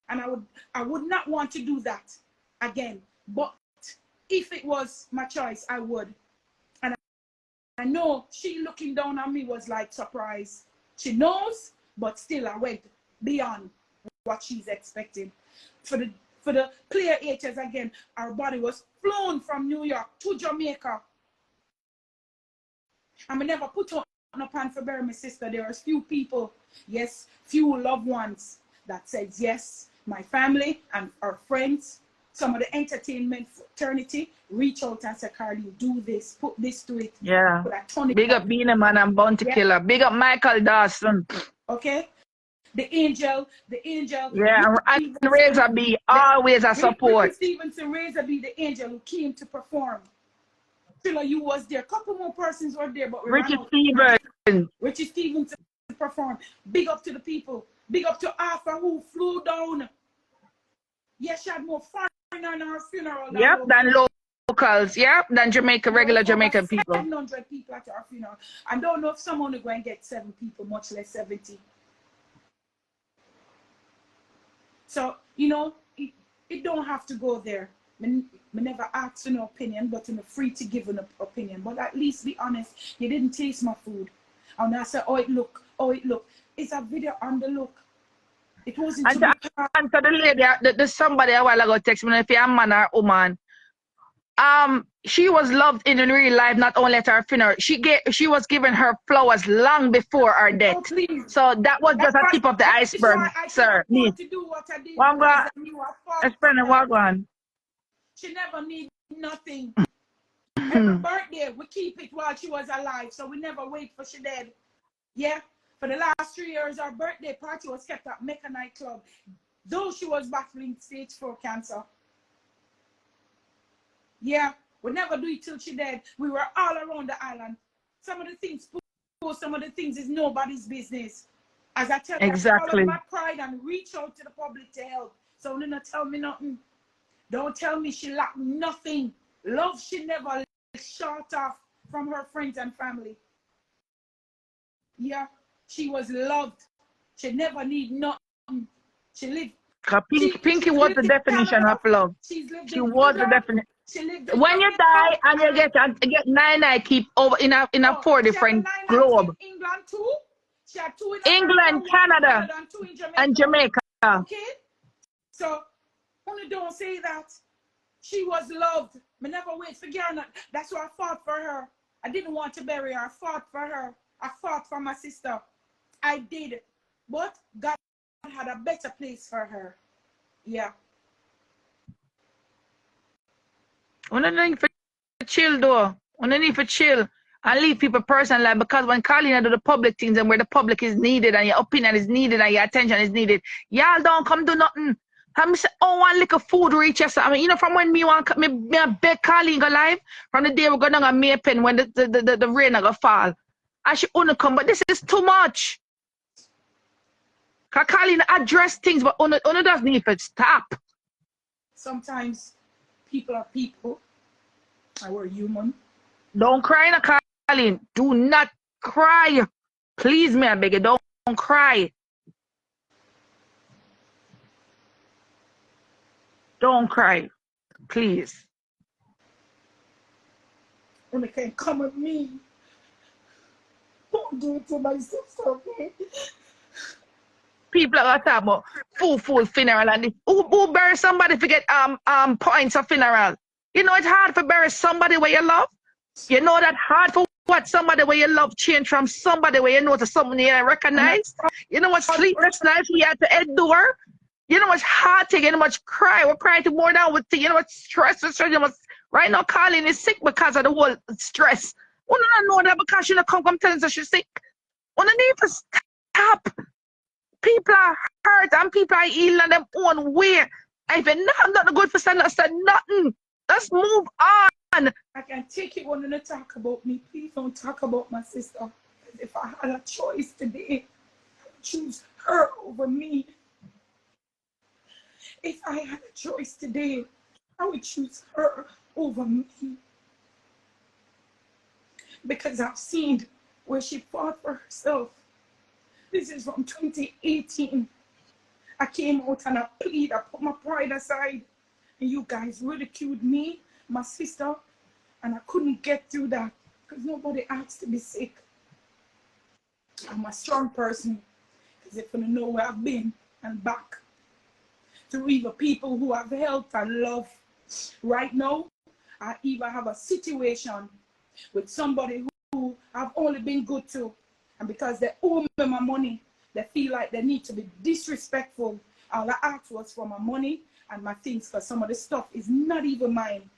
And I would not want to do that again. But if it was my choice, I would. And I know she looking down on me was like surprise. She knows, but still I went beyond what she's expecting. For the player H's again, our body was flown from New York to Jamaica. And we never put on a pan for bury my sister. There was few people, yes, few loved ones that said yes. My family and our friends, some of the entertainment fraternity, reach out and say, Carlene, do this, put this to it. Yeah. Big up Beanie Man and Bounty Killer. Big up Michael Dawson. Okay. The angel. Yeah, and Razor B, always a support. Ricky Stevenson, Razor B, the angel who came to perform. Thriller, you was there. A couple more persons were there, but we Richie Stevenson. Richie Stevenson performed. Big up to the people. Big up to Arthur who flew down. Yes, she had more fun on her funeral. Yep, than locals. Yep, than Jamaica, regular Jamaican people. 700 people at our funeral. I don't know if someone is going to get 7 people, much less 70. So, you know, it don't have to go there. Me never ask for no opinion, but I'm free to give an opinion. But at least be honest. You didn't taste my food. And I said, oh, it look. It's a video on the look. It wasn't and to the lady, the somebody a while ago text me if you're a man or woman. She was loved in real life, not only at her funeral. She was given her flowers long before her death. Oh, so that was just a tip of the iceberg, sir. To do what I did. She never need nothing. Every birthday, we keep it while she was alive, so we never wait for she dead. Yeah? For the last 3 years, our birthday party was kept at Mecca nightclub, though she was battling stage 4 cancer. Yeah, we never do it till she dead. We were all around the island. Some of the things, some of the things is nobody's business. As I tell you, I my pride and reach out to the public to help. So do not tell me nothing. Don't tell me she lacked nothing. Love she never short off from her friends and family. Yeah, she was loved. She never need nothing. She lived. Pinky was the definition of love. She was the definition. When you die and you get 9 keep over in a 4 different globe. In England too. She had 2 in England, America, 1 in Canada, Canada, and 2 in Jamaica. and Jamaica. Okay? So, only don't say that she was loved. Me never wait for girl. That's why I fought for her. I didn't want to bury her. I fought for her. I fought for my sister. I did. But God had a better place for her. Yeah. We don't need to chill though. We don't need to chill and leave people personal, because when Carlene do the public things and where the public is needed and your opinion is needed and your attention is needed, y'all don't come do nothing. I say, oh, one lick of food reach us. I mean, you know, from when me beg Carlene go live, from the day we go down on May Pen when the rain go fall. I should only come, but this is too much. Cause Carlene address things, but only doesn't need to stop. Sometimes people are people. I were human. Don't cry, no, Carlene. Do not cry. Please, me, I beg you, don't cry. Don't cry. Please. When they can't come at me, don't do it to my sister, okay? People are talking about full funeral and this. Who bury somebody to get points of funeral? You know it's hard to bury somebody where you love. You know that hard for what somebody where you love change from somebody where you know to someone you recognize. You know what sleepless nights we had to endure. You know what's hard to get, you know much cry. We're crying to more down with you know what stress. Right now, Carlene is sick because of the whole stress. We don't know that because she don't come telling us she's sick. We don't need to stop. People are hurt and people are ill in their own way. And if you have nothing good for saying nothing, let's move on. I can take it when you talk about me. Please don't talk about my sister. If I had a choice today, I would choose her over me. If I had a choice today, I would choose her over me. Because I've seen where she fought for herself. This is from 2018. I came out and I plead, I put my pride aside. And you guys ridiculed me, my sister, and I couldn't get through that because nobody asked to be sick. I'm a strong person because if you know where I've been and back. To even people who have health and love. Right now, I even have a situation with somebody who I've only been good to. And because they owe me my money, they feel like they need to be disrespectful. All I asked was for my money and my things, because some of the stuff is not even mine.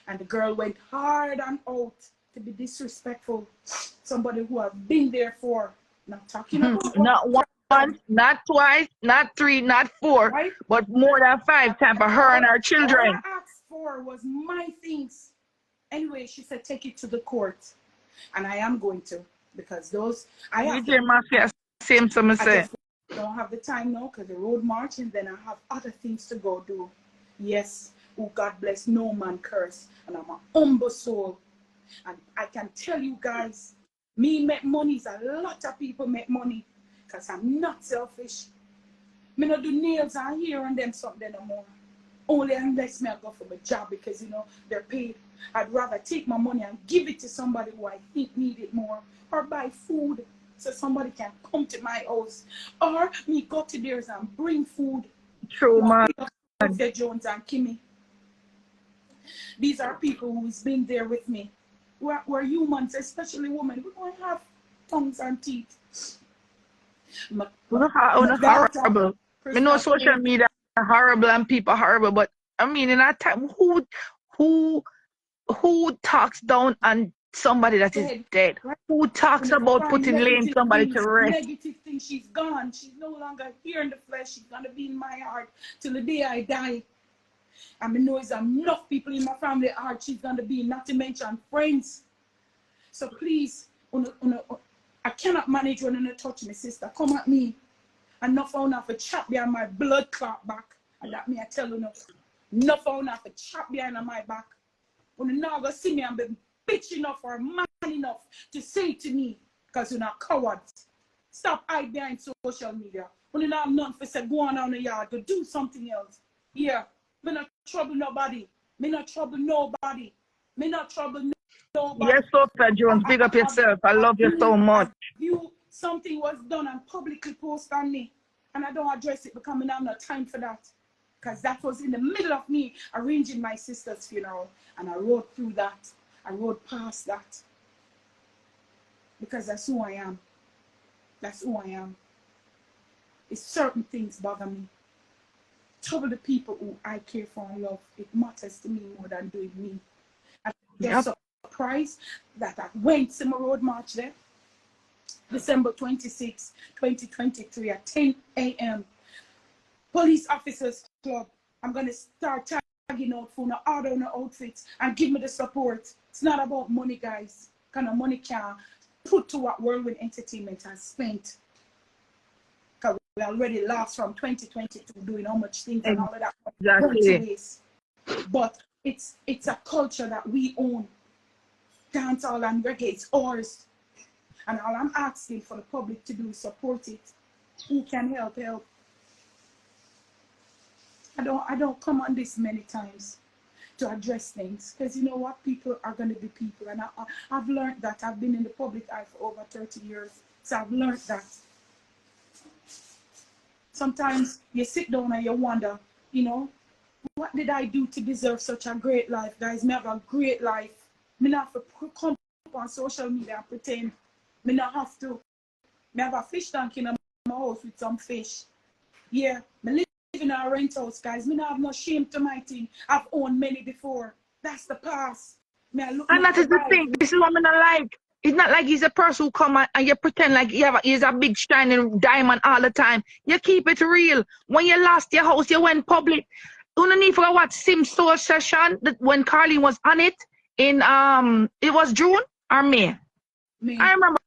And the girl went hard and out to be disrespectful. Somebody who I've been there for. Not talking about not once, not twice, not 3, not 4, right? But more than 5 times for her and her children. All I asked for was my things. Anyway, she said, take it to the court. And I am going to, because those, I have same some say. I don't have the time now because the road march, and then I have other things to go do. Yes, oh God bless, no man curse. And I'm an humble soul. And I can tell you guys, me make money, a lot of people make money. Because I'm not selfish. Me not do nails and hair and them something no more. Only unless me I go for my job because, you know, they're paid. I'd rather take my money and give it to somebody who I think need it more. Or buy food so somebody can come to my house. Or me go to theirs and bring food. True, man. Jones and Kimmy. These are people who's been there with me. We're humans, especially women. We don't have tongues and teeth. Horrible. I know social media are horrible and people are horrible, but I mean in that time, who talks down on somebody that is dead? Who talks about laying somebody to rest? Negative things. She's gone. She's no longer here in the flesh. She's gonna be in my heart till the day I die. I know there's enough people in my family heart she's gonna be, not to mention friends. So please, I cannot manage when you touch me, sister. Come at me. And not found off a chop behind my blood clot back. And that me I tell you not found off a chop behind my back. When you now go see me and be bitch enough or man enough to say to me, because you're not cowards. Stop hide behind social media. When you not have nothing for say, go on down the yard to do something else. Yeah. Me not trouble nobody. Me not trouble nobody. Me not trouble nobody. Yes, Sophia Jones, big up yourself. I love you so much. You something was done and publicly posted on me, and I don't address it because I have no time for that. Because that was in the middle of me arranging my sister's funeral, and I rode through that. I rode past that. Because that's who I am. That's who I am. It's certain things bother me. Trouble the people who I care for and love. It matters to me more than doing me. I'm just surprised that I went to my road march there. December 26, 2023 at 10 a.m. Police Officers Club. I'm going to start tagging out for the order and the outfits and give me the support. It's not about money, guys. Kind of money can put to what Whirlwind Entertainment has spent. Because we already lost from 2022 doing how much things and all of that. Exactly. But it's a culture that we own. Dancehall and reggae, it's ours. And all I'm asking for the public to do is support it. Who can help? I don't come on this many times to address things, because you know what, people are going to be people, and I've learned that. I've been in the public eye for over 30 years, so I've learned that. Sometimes you sit down and you wonder, you know, what did I do to deserve such a great life, guys? Me have a great life. Me not have to come on social media and pretend. Me not have to. Me have a fish tank in my house with some fish. Yeah, me live in a rent house, guys. Me not have no shame to my thing. I've owned many before. That's the past. And that is the thing. This is what I don't like. It's not like he's a person who come and you pretend like he's a big shining diamond all the time. You keep it real. When you lost your house, you went public. You don't need to watch Sim Soul session that when Carlene was on it in it was June or May. I remember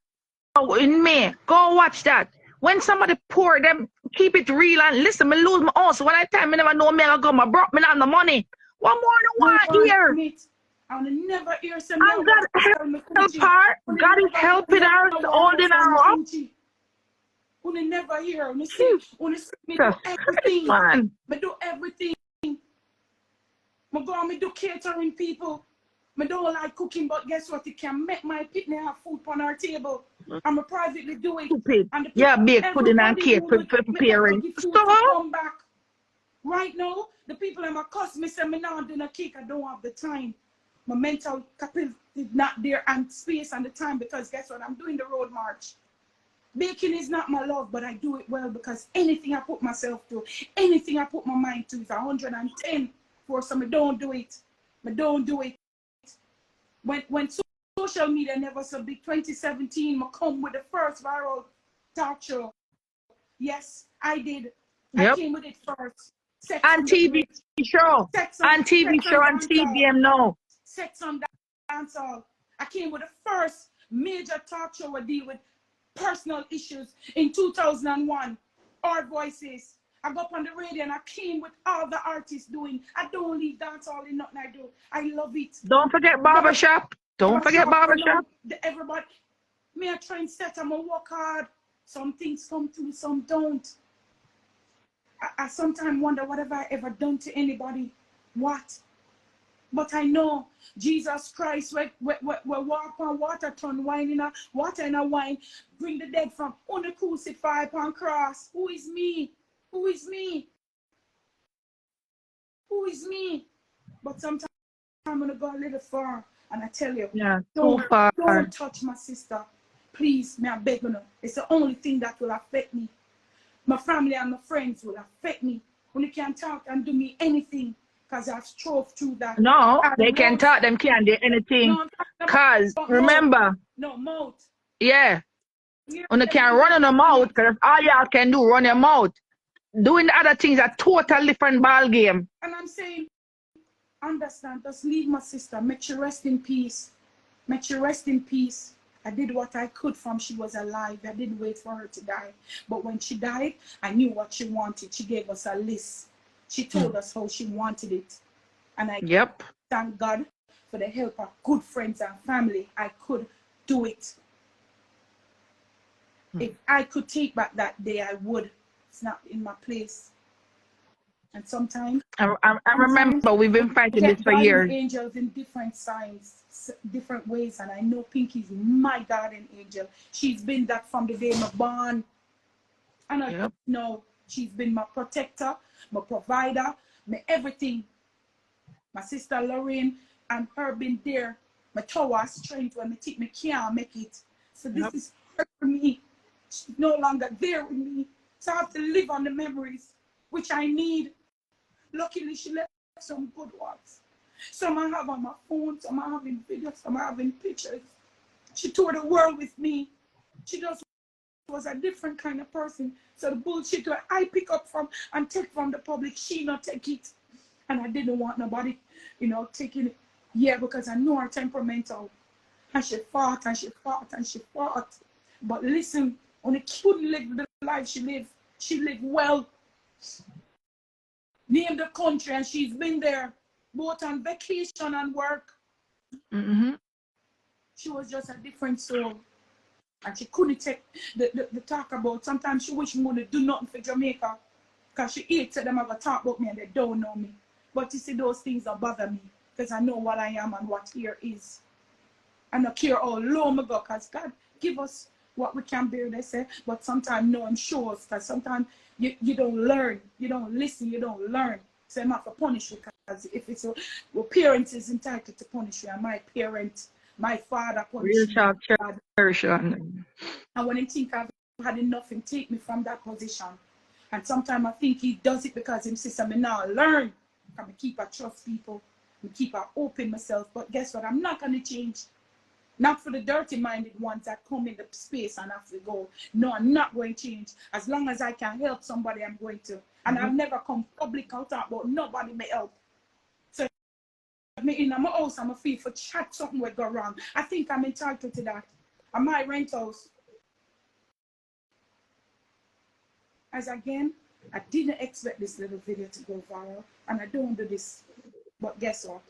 in May. Go watch that. When somebody pour them, keep it real and listen, me lose my house. When I tell me never know me, I go, my broke me not the money. What more than one year? I'll never hear some. And God help her. God is helping her, holding her up. When never hear, when see me do everything. Man. Me do everything. Me go and me do catering people. I don't like cooking, but guess what? It can make my pitney have food on our table. I'm a privately do it. And yeah, bake pudding and cake preparing. Come back. Right now, the people in my cost me say me now doing a cake. I don't have the time. My mental capacity is not there and space and the time, because guess what? I'm doing the road march. Baking is not my love, but I do it well because anything I put myself to, anything I put my mind to is 110 for some. I don't do it. I don't do it. When social media never so big, 2017, I come with the first viral talk show. Yes, I did. I came with it first. And TV show. And TV show and TBM now. Sex on Dancehall. I came with the first major talk show I deal with personal issues in 2001. Our Voices. I go up on the radio and I came with all the artists doing. I don't leave dancehall in nothing I do. I love it. Don't forget barbershop. Don't forget barbershop. Everybody, me a try and set. I'm a work hard. Some things come through, some don't. I sometimes wonder, what have I ever done to anybody? What? But I know Jesus Christ, we walk on water, turn wine in a water in a wine, bring the dead from on the crucify upon cross. Who is me? Who is me? Who is me? But sometimes I'm gonna go a little far, and I tell you, don't touch my sister. Please, may I beg you. It's the only thing that will affect me. My family and my friends will affect me. When you can't talk and do me anything, because I've strove through that. No, they can talk, them can't do anything. Because, remember. No, mouth. Yeah. When you can't run on the mouth, because all y'all can do, run your mouth. Doing the other things are totally different ball game. And I'm saying, understand, just leave my sister. Make she rest in peace. Make she rest in peace. I did what I could from she was alive. I didn't wait for her to die. But when she died, I knew what she wanted. She gave us a list. She told us how she wanted it. And I thank God for the help of good friends and family. I could do it. If I could take back that day, I would. It's not in my place. And sometimes... I remember we've been fighting this for years. Angels in different signs. different ways, and I know Pinky's my guardian angel. She's been that from the day I'm born, and I know she's been my protector, my provider, my everything. My sister Lorraine and her been there, my tower strength when I think me can't make it. So this is her for me. She's no longer there with me. So I have to live on the memories, which I need. Luckily, she left some good ones. Some I have on my phone, some I have in videos, some I have in pictures. She toured the world with me. She just was a different kind of person. So the bullshit that I pick up from and take from the public, she not take it. And I didn't want nobody, you know, taking it. Yeah, because I know her temperamental. And she fought and she fought and she fought. But listen, when I couldn't live the life she lived well. Name the country, and she's been there, both on vacation and work. She was just a different soul. And she couldn't take the talk about. Sometimes she wish she would do nothing for Jamaica. Because she hates them ever talk about me and they don't know me. But you see, those things don't bother me. Because I know what I am and what here is. I don't care how low I go. Because God give us what we can bear, they say. But sometimes no, I'm sure. Because sometimes you don't learn. You don't listen. You don't learn. So I'm have to punish you. Because if it's a well, parents is entitled to punish you. And my parent, my father punished me. And when I think I've had enough, him take me from that position. And sometimes I think he does it because him sister me now learn. I keep I trust people. I keep I open myself. But guess what? I'm not going to change. Not for the dirty-minded ones that come in the space and have to go. No, I'm not going to change. As long as I can help somebody, I'm going to. And I've never come public out about nobody may help. So me in my house, I'm a feel for chat something will go wrong. I think I'm entitled to that. And my rent house. As again, I didn't expect this little video to go viral, and I don't do this. But guess what?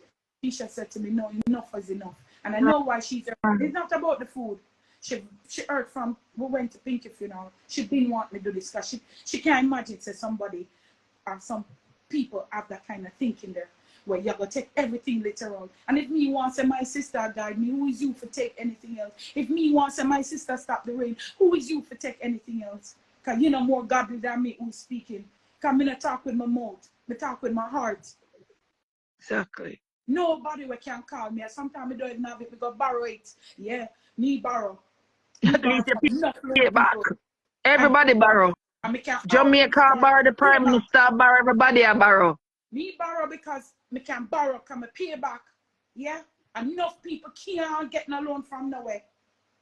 Keisha said to me, no, enough is enough. And I know why she's hurt. It's not about the food. She heard from, we went to Pinky funeral. She didn't want me to do this because she can't imagine say somebody or some people have that kind of thinking there where you're going to take everything literal. And if me wants to say my sister died me, who is you for take anything else? If me wants to say my sister stopped the rain, who is you for take anything else? Because you know more godly than me who's speaking. Because I don't talk with my mouth. I talk with my heart. Exactly. Nobody can call me. Sometimes I don't even have it. We go borrow it. Yeah, me borrow. Back. Everybody borrow. Jamaica borrow, the Prime Minister borrow, everybody borrow. Me borrow because me can borrow, can me pay back. Yeah? Enough people can't get no loan from nowhere.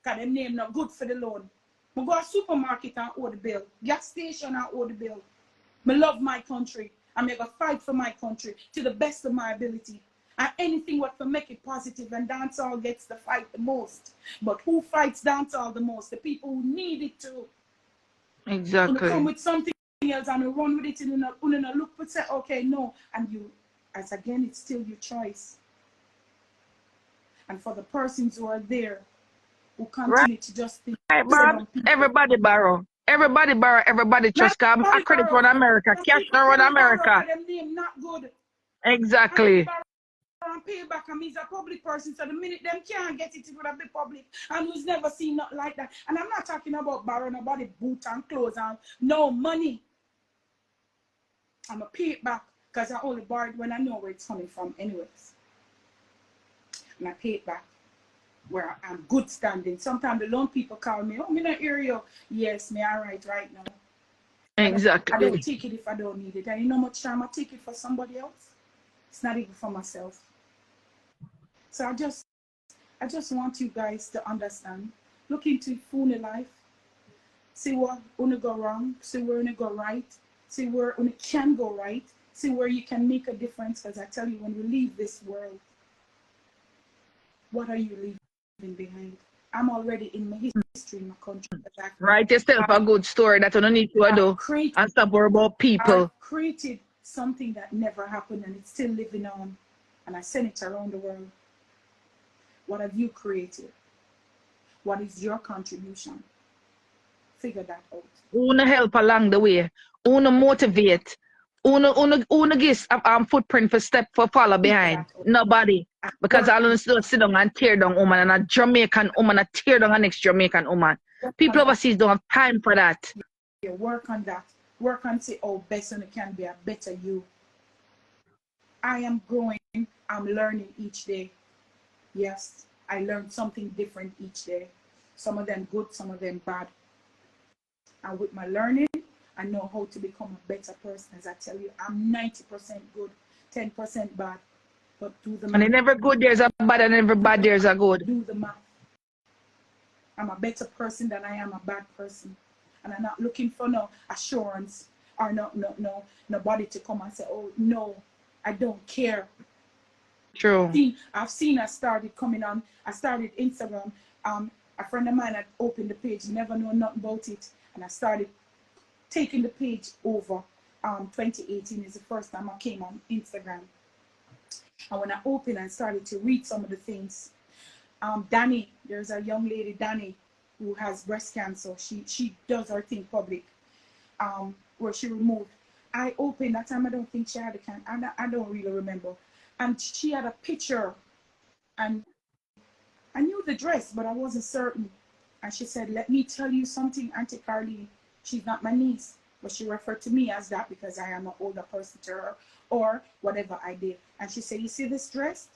Because their name not good for the loan. I go to supermarket and owe the bill. Gas station and owe the bill. I love my country. I'm going to fight for my country to the best of my ability. And anything what to make it positive, and dancehall gets to fight the most. But who fights dancehall the most? The people who need it to. Exactly. You come with something else and you run with it and you look and say, okay, no. And you, as again, it's still your choice. And for the persons who are there, who continue to just think. Right, everybody borrow. Everybody borrow, everybody trust. I credit for America. Cash now in America. Them name not good. Exactly. And pay back, and he's a public person, so the minute them can't get it, it would have been public, and who's never seen nothing like that. And I'm not talking about borrowing nobody boot and clothes and no money. I'm a pay it back because I only borrowed when I know where it's coming from anyways. And I pay it back where I'm good standing. Sometimes the loan people call me, oh, me not hear you. Yes, me all right now. Exactly. I don't take it if I don't need it. And you know how much time I take it for somebody else? It's not even for myself. So I just want you guys to understand. Look into phone life. See what wanna go wrong. See where wanna go right. See where wanna can go right. See where you can make a difference. Because I tell you, when we leave this world, what are you leaving behind? I'm already in my history in my country. Write yourself a good story that you don't need to do. And stop worrying about people. I've created something that never happened and it's still living on. And I send it around the world. What have you created? What is your contribution? Figure that out. Una help along the way. Una motivate. Una give footprint for step for follow behind. Nobody. Because all of us don't sit down and tear down woman, and a Jamaican woman a tear down a next Jamaican woman. People overseas don't have time for that. Yeah, work on that. Work on say, oh, best and it can be a better you. I am growing. I'm learning each day. Yes, I learn something different each day. Some of them good, some of them bad. And with my learning, I know how to become a better person. As I tell you, I'm 90% good, 10% bad. But do the math. And in every good there's a bad, and every bad there's a good. Do the math. I'm a better person than I am a bad person. And I'm not looking for no assurance or nobody to come and say, oh, no, I don't care. True. I've seen I started coming on. I started Instagram. A friend of mine had opened the page. Never know nothing about it. And I started taking the page over. 2018 is the first time I came on Instagram. And when I opened and started to read some of the things, Danny, there's a young lady, Danny, who has breast cancer. She does her thing public, where she removed. I opened that time. I don't think she had a cancer. I don't really remember. And she had a picture, and I knew the dress, but I wasn't certain. And she said, let me tell you something, Auntie Carlene. She's not my niece, but she referred to me as that because I am an older person to her, or whatever I did. And she said, you see this dress?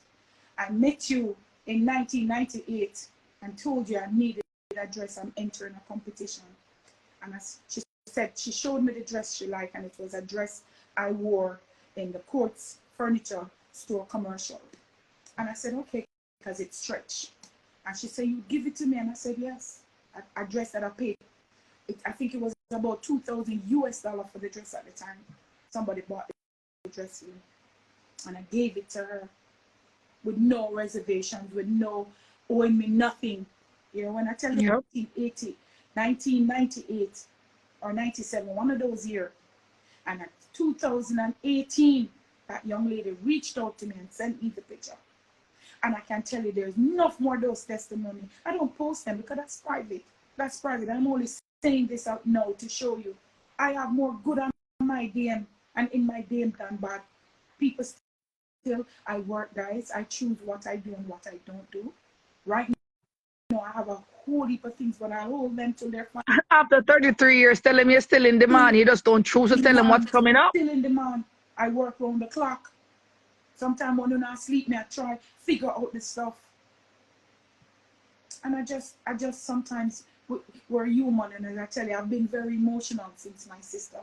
I met you in 1998 and told you I needed that dress. I'm entering a competition. And she said, she showed me the dress she liked, and it was a dress I wore in the Courts Furniture Store commercial. And I said, okay, because it's stretch. And she said, you give it to me? And I said, yes. A dress that I paid. I think it was about $2,000 US for the dress at the time. Somebody bought the dress for me. And I gave it to her with no reservations, with no owing me nothing. You know, when I tell you 1998 or 97, one of those years. And at 2018, that young lady reached out to me and sent me the picture. And I can tell you there's enough more of those testimonies. I don't post them because that's private. That's private. I'm only saying this out now to show you. I have more good on my DM and in my DM than bad. People still, I work, guys. I choose what I do and what I don't do. Right now, I have a whole heap of things, but I hold them till they're fine. After 33 years, tell them you're still in demand. You just don't choose to tell them what's coming up. Still in demand. I work around the clock. Sometimes when I'm not sleep, I try figure out the stuff. And I just sometimes, we're human, and as I tell you, I've been very emotional since my sister.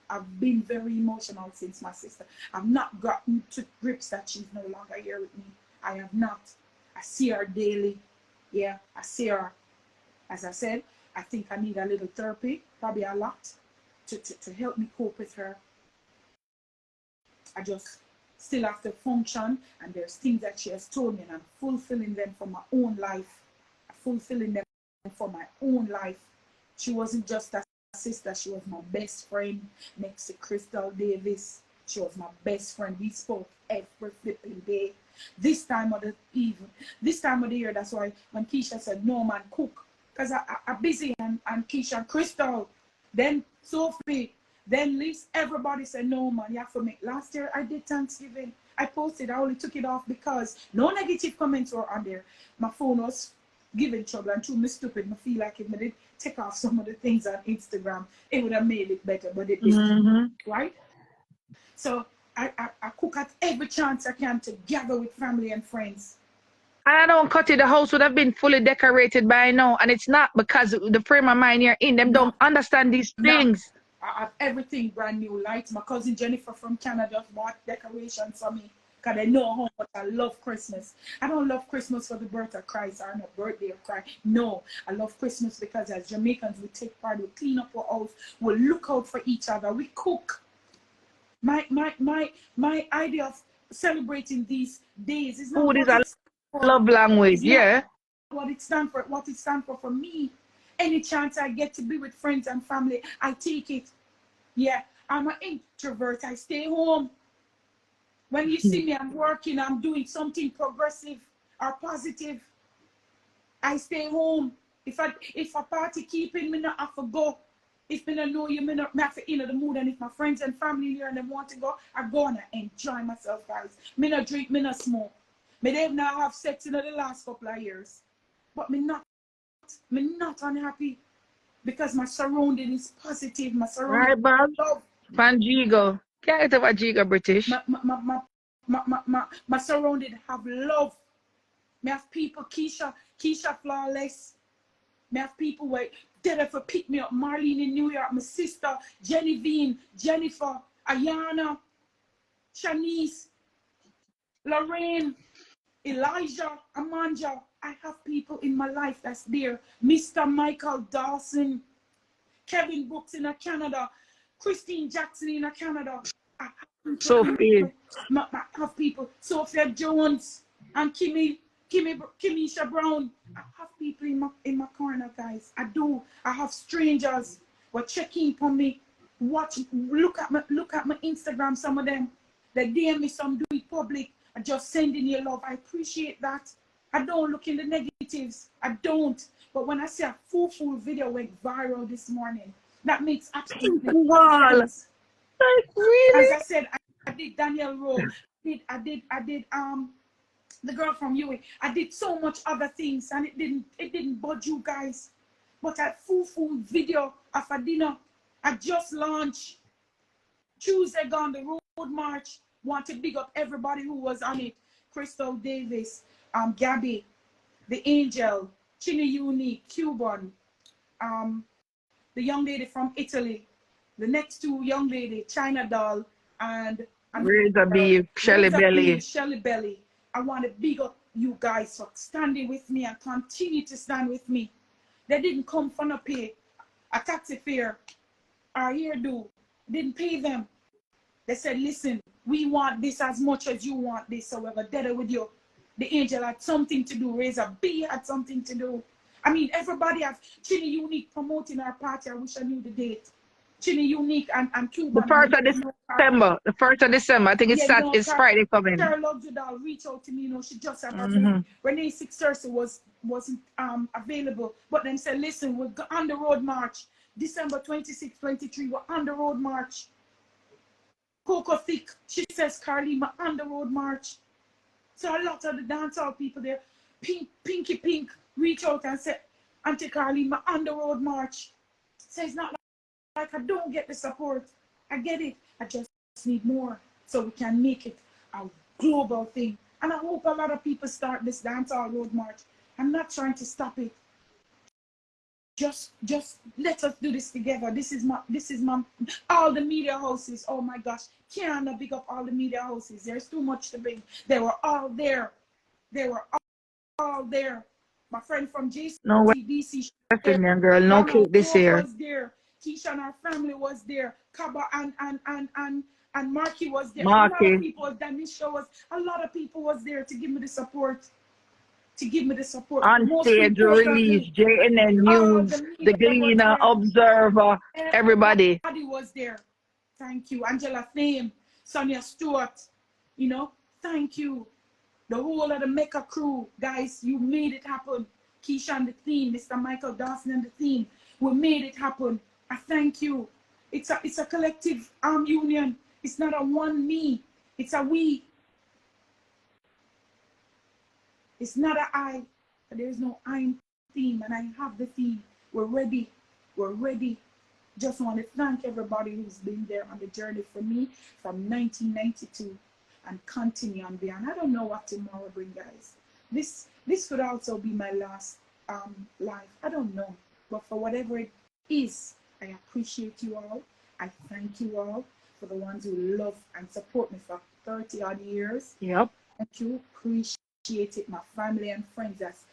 I've been very emotional since my sister. I've not gotten to grips that she's no longer here with me. I have not. I see her daily. Yeah, I see her. As I said, I think I need a little therapy, probably a lot, to help me cope with her. I just still have to function, and there's things that she has told me, and I'm fulfilling them for my own life. I'm fulfilling them for my own life. She wasn't just a sister, she was my best friend next to Crystal Davis. She was my best friend. We spoke every flipping day. This time of the year, that's why when Keisha said, no man, cook, because I'm busy, and Keisha and Crystal, then Sophie, then Liz, everybody said, no man, you have to make. Last year I did Thanksgiving. I posted, I only took it off because no negative comments were on there. My phone was giving trouble, and too me stupid. I feel like if I did take off some of the things on Instagram, it would have made it better, but it didn't, right? So I cook at every chance I can to gather with family and friends. And I don't cut it. The house would have been fully decorated by now, and it's not because the frame of mind you're in. Them don't understand these things. I have everything brand new. Lights. My cousin Jennifer from Canada bought decorations for me because they know how much I love Christmas. I don't love Christmas for the birth of Christ or no birthday of Christ. No, I love Christmas because as Jamaicans, we take part, we clean up our house, we look out for each other, we cook. My idea of celebrating these days is not food is a love language, yeah. What it stands for me. Any chance I get to be with friends and family, I take it. Yeah, I'm an introvert. I stay home. When you see me, I'm working, I'm doing something progressive or positive. I stay home. If a party keeping me, not have to go. If me not know you, me not have to in the mood. And if my friends and family here and they want to go, I go and I enjoy myself, guys. Me not drink, me not smoke. Me they not have sex in the last couple of years. But me not unhappy because my surrounding is positive. My surrounding Right, Bob? is love. Panjigo. Can't get about Jigo British. My surrounding have love. Me have people, Keisha Flawless. Me have people where dead for pick me up. Marlene in New York, my sister, Genevieve, Jennifer, Ayana, Shanice, Lorraine, Elijah, Amanja. I have people in my life that's there. Mr. Michael Dawson, Kevin Brooks in Canada, Christine Jackson in Canada. I have Sophie. I have people, Sophia Jones and Kimisha Brown. I have people in my corner, guys. I do. I have strangers who are checking for me. Look at my Instagram. Some of them, they DM me, some do it public. I just sending you love. I appreciate that. I don't look in the negatives. I don't. But when I see a full video went viral this morning, that makes absolutely Wow. sense. Like, really? As I said, I did Daniel Rowe. I did the girl from UA. I did so much other things, and it didn't budge you guys. But a full video of a dinner. I just launched Tuesday gone the road march. Want to big up everybody who was on it. Crystal Davis, Gabby, the Angel, Chini Unique, Cuban, the young lady from Italy, the next two young lady, China Doll, and Razor Beef, Shelly Belly. I want to big up you guys for standing with me and continue to stand with me. They didn't come for no pay. A taxi fare, our hairdo, didn't pay them. They said, listen, we want this as much as you want this, so we're dead with you. The Angel had something to do. Razor B had something to do. I mean, everybody has Chini Unique promoting our party. I wish I knew the date. Chini Unique and Cuban. The 1st of December. The 1st of December. I think it's Friday coming. Carol Luxudal reached out to me. You know, she just had her baby. Renee 630 wasn't available. But then said, listen, we're on the road march. December 26, 23, we're on the road march. Coco Thick, she says, Carlene, we're on the road march. So a lot of the dancehall people there, Pinky Pink, reach out and say, Auntie Carlene, we're on the road march. So it's not like I don't get the support. I get it. I just need more so we can make it a global thing. And I hope a lot of people start this dancehall road march. I'm not trying to stop it. Just let us do this together. This is my all the media houses. Oh my gosh, can't big up all the media houses. There's too much to bring. They were all there. They were all there. My friend from JCDC. No way, girl. No cake this year. Was there. Keisha and her family was there. Kaba and Marky was there. Marky. A lot of people. Danisha was. A lot of people was there to give me the support. On stage release, JNN News, the Gleaner, Observer, everybody. Everybody was there. Thank you. Angela Fame, Sonia Stewart, you know, thank you. The whole of the Mecca crew, guys, you made it happen. Keisha and the team, Mr. Michael Dawson and the team, we made it happen. I thank you. It's a collective union. It's not a one me. It's a we. It's not an I, but there is no I'm theme, and I have the theme. We're ready. We're ready. Just want to thank everybody who's been there on the journey for me from 1992 and continue on beyond. I don't know what tomorrow brings, guys. This could also be my last life. I don't know, but for whatever it is, I appreciate you all. I thank you all for the ones who love and support me for 30 odd years. Yep. Thank you. Appreciate it. My family and friends that's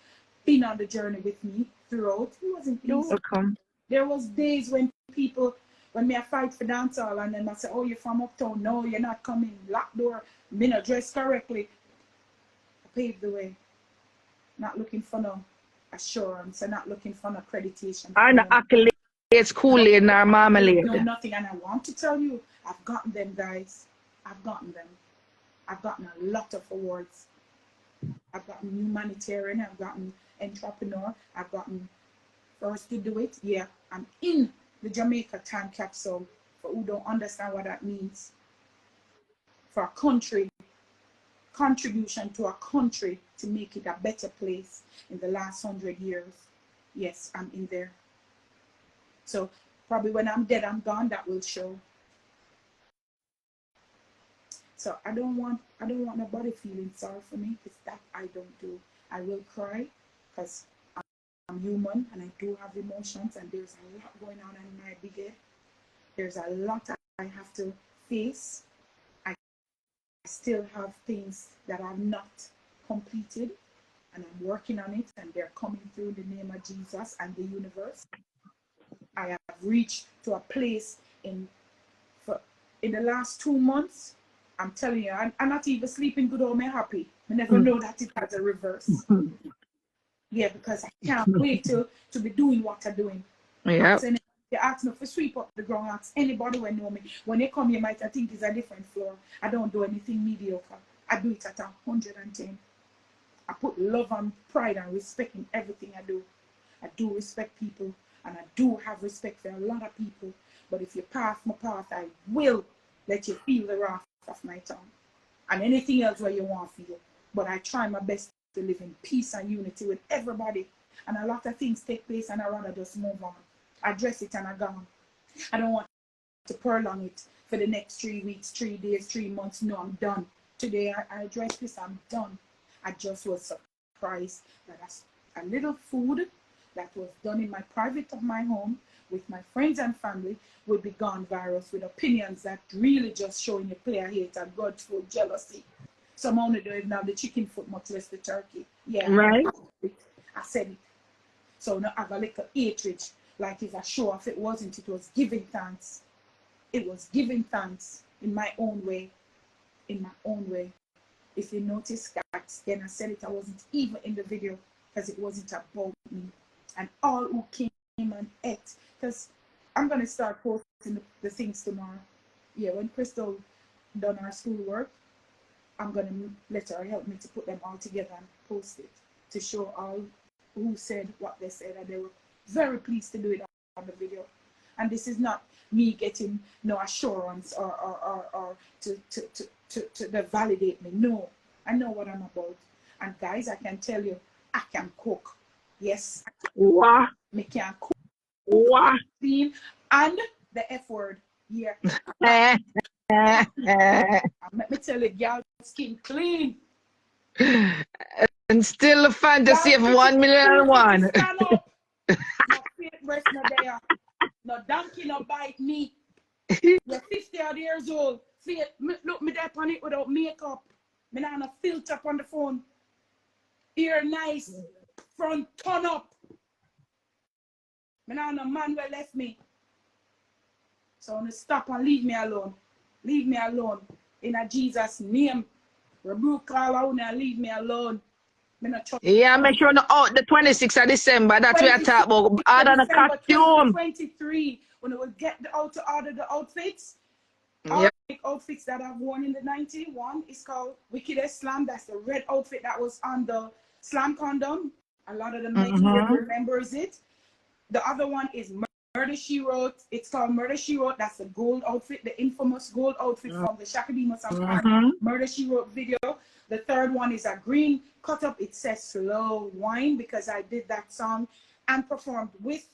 been on the journey with me throughout. It wasn't easy. You're welcome. There was days when me I fight for dancehall and then I say, oh, you're from uptown. No, you're not coming. Lock door. Me not dressed correctly. I paved the way. Not looking for no assurance and not looking for no accreditation. I know accolades, Kool-Aid, nor marmalade. No, nothing. And I want to tell you, I've gotten them, guys. I've gotten them. I've gotten a lot of awards. I've gotten humanitarian. I've gotten entrepreneur. I've gotten first to do it. Yeah, I'm in the Jamaica time capsule. For who don't understand what that means. For a country contribution to a country to make it a better place in the last 100 years. Yes, I'm in there. So probably when I'm dead, I'm gone, that will show. So I don't want nobody feeling sorry for me. It's that I don't do. I will cry because I'm human and I do have emotions, and there's a lot going on in my big head. There's a lot I have to face. I still have things that I've not completed, and I'm working on it, and they're coming through in the name of Jesus and the universe. I have reached to a place in the last 2 months. I'm telling you, I'm not even sleeping good or me happy. I never know that it has a reverse. Yeah, because I can't wait to be doing what I'm doing. Yeah. You ask me to sweep up the ground, ask anybody when know me. When they come, you might think it's a different floor. I don't do anything mediocre. I do it at 110. I put love and pride and respect in everything I do. I do respect people, and I do have respect for a lot of people. But if you pass my path, I will let you feel the wrath of my tongue. And anything else where you want to feel. But I try my best to live in peace and unity with everybody. And a lot of things take place, and I rather just move on. Address it and I gone. I don't want to prolong it for the next 3 weeks, 3 days, 3 months. No, I'm done. Today I address this, I'm done. I just was surprised that a little food that was done in my private of my home with my friends and family would be gone virus with opinions that really just showing you player hate and God's full jealousy. Some only don't even have the chicken foot, much less the turkey. Yeah, right. I said it. So now I have a little hatred. Like if I show off, it wasn't. It was giving thanks. It was giving thanks in my own way. In my own way. If you notice, guys, then I said it, I wasn't even in the video because it wasn't about me. And all who came and ate. Because I'm going to start posting the things tomorrow. Yeah, when Crystal done her schoolwork, I'm going to let her help me to put them all together and post it to show all who said what they said, and they were very pleased to do it on the video. And this is not me getting no assurance or to validate me. No, I know what I'm about. And guys, I can tell you, I can cook. Yes, Wow. I can cook. Wow. Clean and the F word. Yeah. Let me tell you, girl, skin clean. And still a fantasy of 1,000,001. Stand up. No fake breast, no there. No donkey, no bite me. You're 50 odd years old. See, look me there on it without makeup. Me not no filter up on the phone. Ear nice. Front turn up. Me not no man who left me. So I'm gonna stop and leave me alone. Leave me alone. In a Jesus name. Bruk Carlene and leave me alone. Yeah, make sure out the 26th of December. That's what we talk about. Order the costume. 23, when we will get out to order the outfits. Yep. Outfits that I've worn in the 91 is called LiQWYD Slam. That's the red outfit that was on the Slam condom. A lot of the men remembers it. The other one is Murder She Wrote. It's called Murder She Wrote. That's the gold outfit, the infamous gold outfit from the Shakademus and Murder She Wrote video. The third one is a green cut up. It says Slow Wine because I did that song and performed with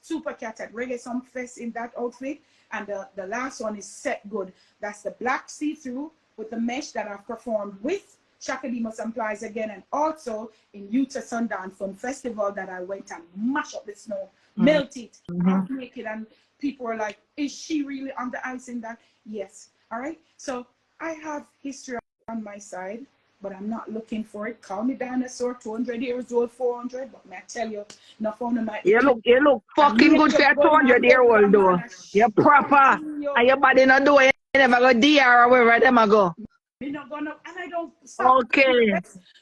Supercat at Reggae Song Fest in that outfit. And the last one is Set Good. That's the black see-through with the mesh that I've performed with Shakademus and Plies again, and also in Utah Sundance Film Festival that I went and mash up the snow, melt it, half naked, and people were like, is she really on the ice in that? Yes. All right. So I have history on my side, but I'm not looking for it. Call me dinosaur, 200 years old, 400, but may I tell you, enough on my you look fucking good for a 200-year-old though. You're proper. And your body not doing, you never go DR or wherever them I go. Me not gonna, and I don't stop. Okay.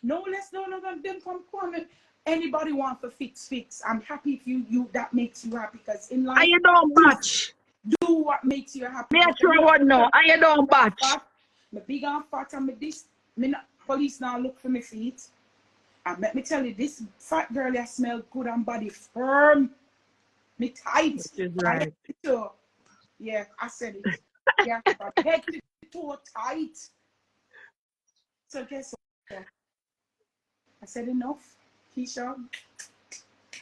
No less, no, them come. Anybody want to fix. I'm happy if you that makes you happy, because in life, And you don't batch. do what makes you happy. Me a sure what no. And you don't batch. Me big and fat and me this. Me not, police now look for me feet. And let me tell you, this fat girl I smell good and body firm. Me tight. Which is right. Yeah, I said it. Yeah, but head to toe tight. So guess what? I said enough. Keisha,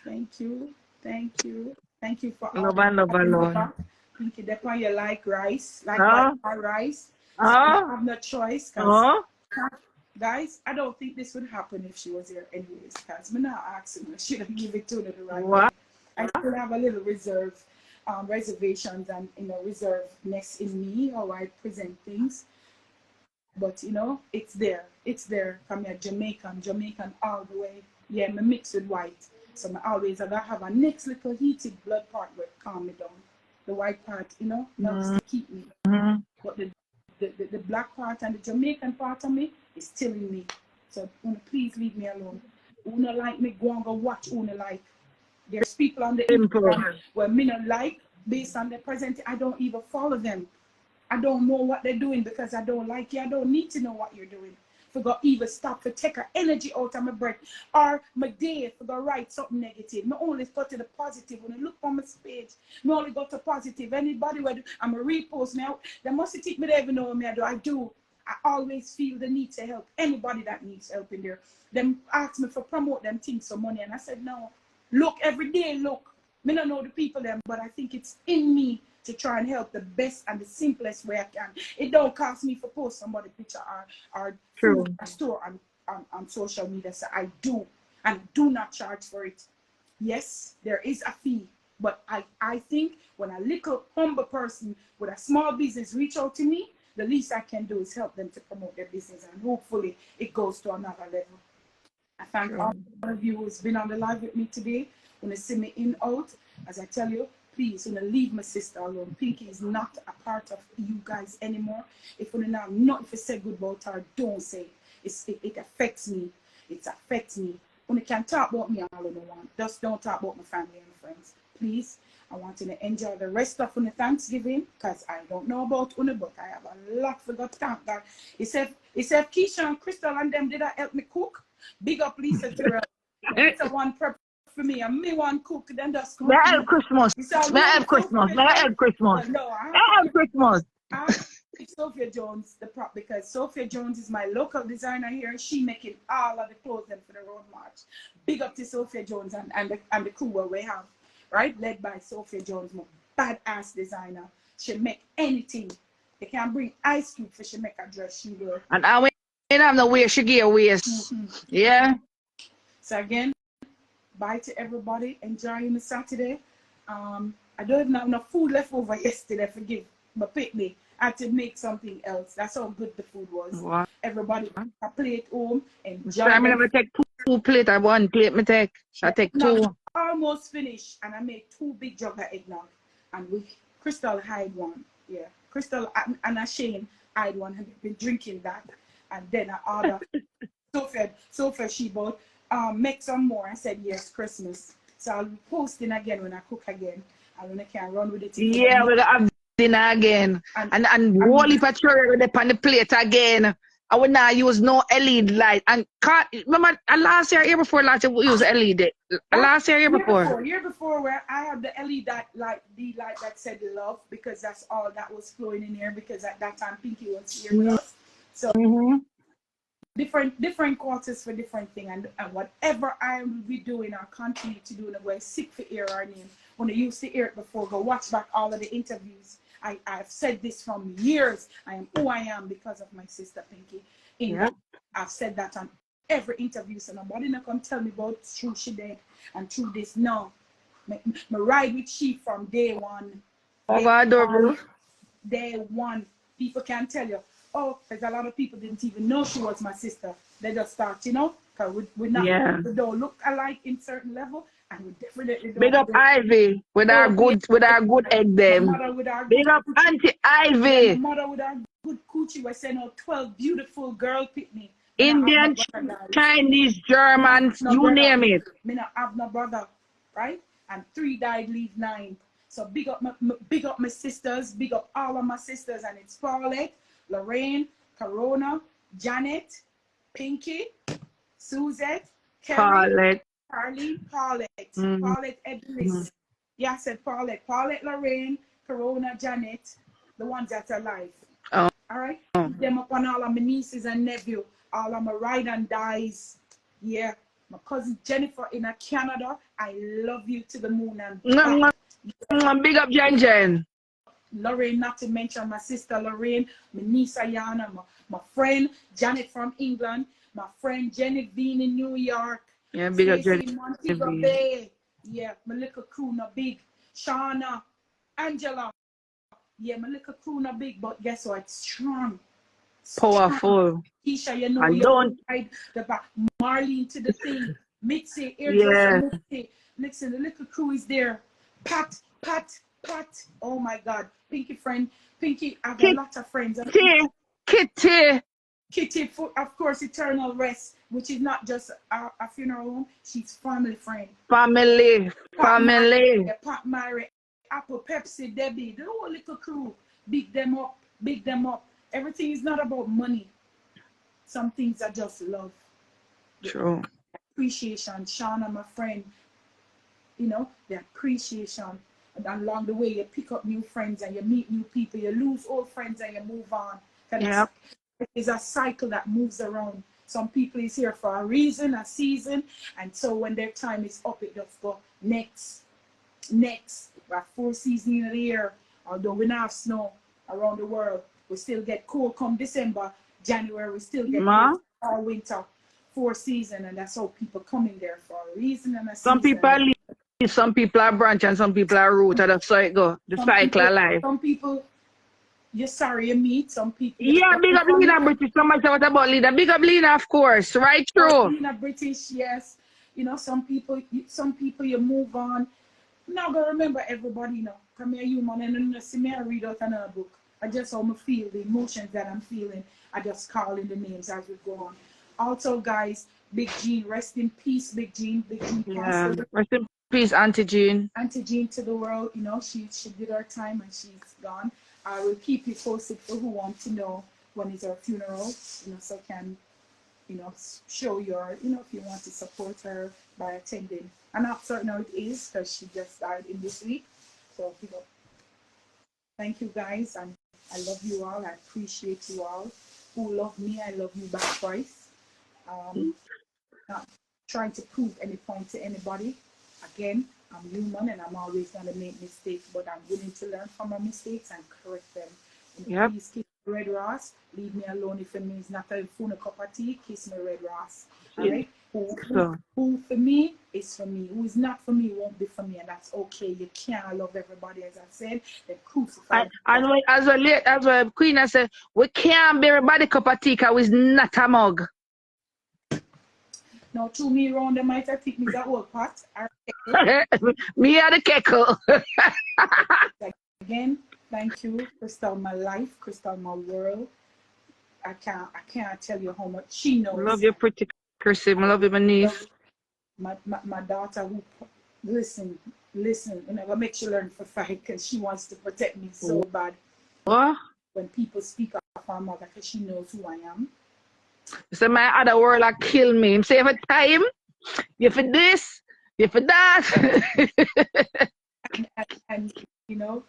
thank you. Thank you. Thank you for all Love and love having my alone. back. Thank you. That's why you like rice, like white Huh? rice. So I Huh? have no choice because, Huh? guys, I don't think this would happen if she was here anyways. Because I'm not asking her. She didn't give it to her the right way. What? I still have a little reservations and reservedness in me how I present things. But it's there. It's there. From a Jamaican all the way. Yeah, me mix with white. So I gotta have a next little heated blood part where it calm me down. The white part, helps to keep me. Mm-hmm. But the black part and the Jamaican part of me is still in me. So please leave me alone. Who not like me, go and go watch who not like. There's people on the Simple. Instagram where me not like based on the present. I don't even follow them. I don't know what they're doing because I don't like you. I don't need to know what you're doing. For God even stop to take her energy out of my breath. Or my day for God write something negative. I only go to the positive. When I look on my page, I only go to positive. Anybody where I'm a repost now, they must take me there even know me. I do. I always feel the need to help anybody that needs help in there. Them ask me for promote them things for money. And I said, no. Look every day, look. Me don't know the people them, but I think it's in me to try and help the best and the simplest way I can. It don't cost me for post somebody picture or True. food or store on social media. So I do, and do not charge for it. Yes, there is a fee, but I think when a little humble person with a small business reach out to me, the least I can do is help them to promote their business, and hopefully it goes to another level. I thank all of you who's been on the live with me today. When you see me in out, as I tell you, please, leave my sister alone. Pinky is not a part of you guys anymore. If you not if you say good about her, don't say it. It affects me. It affects me. When you can talk about me all in one, just don't talk about my family and my friends. Please, I want you to enjoy the rest of the Thanksgiving because I don't know about Una, but I have a lot for God to thank God. He said Keisha and Crystal and them did that help me cook. Big up Lisa Terrell. Lisa one prep for me and me one cook, then just May come I to help me. Christmas? You say, May I we help have Christmas? Sophia May I Jones. help Christmas? Well, no, May I help Christmas? I have to give Sophia Jones the prop because Sophia Jones is my local designer here. She making all of the clothes them for the road march. Big up to Sophia Jones and the crew where we have, right? Led by Sophia Jones, my badass designer. She make anything. They can bring ice cube for she make a dress. She will. And I ain't have no way she give waste. Yeah. So again, bye to everybody. Enjoying the Saturday. I don't even have enough food left over yesterday. Forgive my picnic. I had to make something else. That's how good the food was. What? Everybody I play at home. So Enjoy I the never take two plate or one plate. Me take. I take now, two. almost finished, and I made 2 big jugs of eggnog. And Crystal hide one. Yeah. Crystal and Shane hide one. Have been drinking that. And then I ordered Sophia she bought make some more. I said yes, Christmas. So I'll be posting again when I cook again. And when I can run with it. Yeah, we got have dinner again. And whole heap of cherry with it on the plate again. I would not use no LED light. And remember last year before last year we used LED. Last year before. Year before where I have the LED light, the light that said love because that's all that was flowing in here because at that time Pinky was here with us. So different quarters for different thing and whatever I will be doing or continue to do in a way sick for hear our name. When I used to hear it before, go watch back all of the interviews. I've said this from years. I am who I am because of my sister Pinky. That I've said that on every interview. So nobody not come tell me about through she did and through this. No. My ride with she from day one. Day one. People can tell you, oh, because a lot of people didn't even know she was my sister. They just start, because we don't look alike in certain level, and we definitely don't. Big up Ivy with our good egg them. Big up Auntie Ivy. Yeah, mother with our good coochie was sending out 12 beautiful girl picnic. Indian, Chinese, Germans, you name it. Me not have no brother, right? And 3 died, leave 9. So big up my sisters, big up all of my sisters, and it's Paulette, Lorraine, Corona, Janet, Pinky, Suzette, Caren, Carlene, Paulette Edris. Yeah, I said Paulette, Lorraine, Corona, Janet, the ones that are alive. Oh. All right, them up on all of my nieces and nephew, all of my ride and dies. Yeah, my cousin Jennifer in Canada. I love you to the moon and back. Big up, Jen Jen. Lorraine, not to mention my sister Lorraine, my niece Ayana, my friend Janet from England, my friend Genevieve in New York, Yeah, big up, Stacey in Montego Bay. Yeah, my little crew no big. Shauna, Angela. Yeah, my little crew no big, but guess what? Strong. Powerful. Keisha, you know, And you don't. ride the back. Marlene to the thing. Mitzi, Yeah. Mitzi. Listen, the little crew is there. Pat. Oh my God. Pinky friend. Pinky, I have a lot of friends. Kitty, of course, eternal rest, which is not just a funeral home. She's family friend. Family. Pat Mary, Apple, Pepsi, Debbie, the whole little crew. Big them up. Everything is not about money. Some things are just love. True. Appreciation. Shauna, my friend, you know, the appreciation. And along the way, you pick up new friends and you meet new people. You lose old friends and you move on. Yeah. It's a cycle that moves around. Some people is here for a reason, a season, and so when their time is up, it just go next. We have 4 seasons in the year. Although we don't have snow around the world, we still get cold come December, January. We still get cold all winter. 4 seasons, and that's how people come in there for a reason and a season. Some people are leaf, some people are branch, and some people are root. That's how it go. The cycle of life. Some people, you're sorry you meet. Some people. Yeah, big up Lena British. Somebody say what about Lena? Big up Lena, of course. Right through. Lena British, yes. You know, some people you move on. I'm not gonna remember everybody, you know. Come here, human, and see me I read out another book. I just how I feel, the emotions that I'm feeling. I just call in the names as we go on. Also, guys, Big Jean, rest in peace, Big Jean. Yeah, rest in peace, Auntie Jean. Auntie Jean to the world, you know, she did her time and she's gone. I will keep you posted for who want to know when is her funeral, you know, so I can, you know, show your, you know, if you want to support her by attending. I'm not certain how it is because she just died in this week. So, you know, thank you guys, and I love you all. I appreciate you all. Who love me, I love you back twice. Not trying to prove any point to anybody. Again, I'm human and I'm always going to make mistakes, but I'm willing to learn from my mistakes and correct them. Yep. Please kiss me, Red Ross. Leave me alone if it means not a phone, a cup of tea. Kiss me, Red Ross. All right? Who for me is for me. Who is not for me won't be for me, and that's okay. You can't love everybody, as I said. They're crucified. And as well, Queen I said, we can't be everybody cup of tea because we're not a mug. Now, to me around the might I think me that whole pot. Me are the keckle. Again, thank you, Crystal, my life, Crystal, my world. I can't tell you how much she knows. Love you, pretty Chrissy. I love you, my niece. My daughter who listen, you know, make sure learn for fight because she wants to protect me so bad. What? When people speak of her mother, because she knows who I am. So my other world like kill me. Him say every time, you for this, you for that. and you know,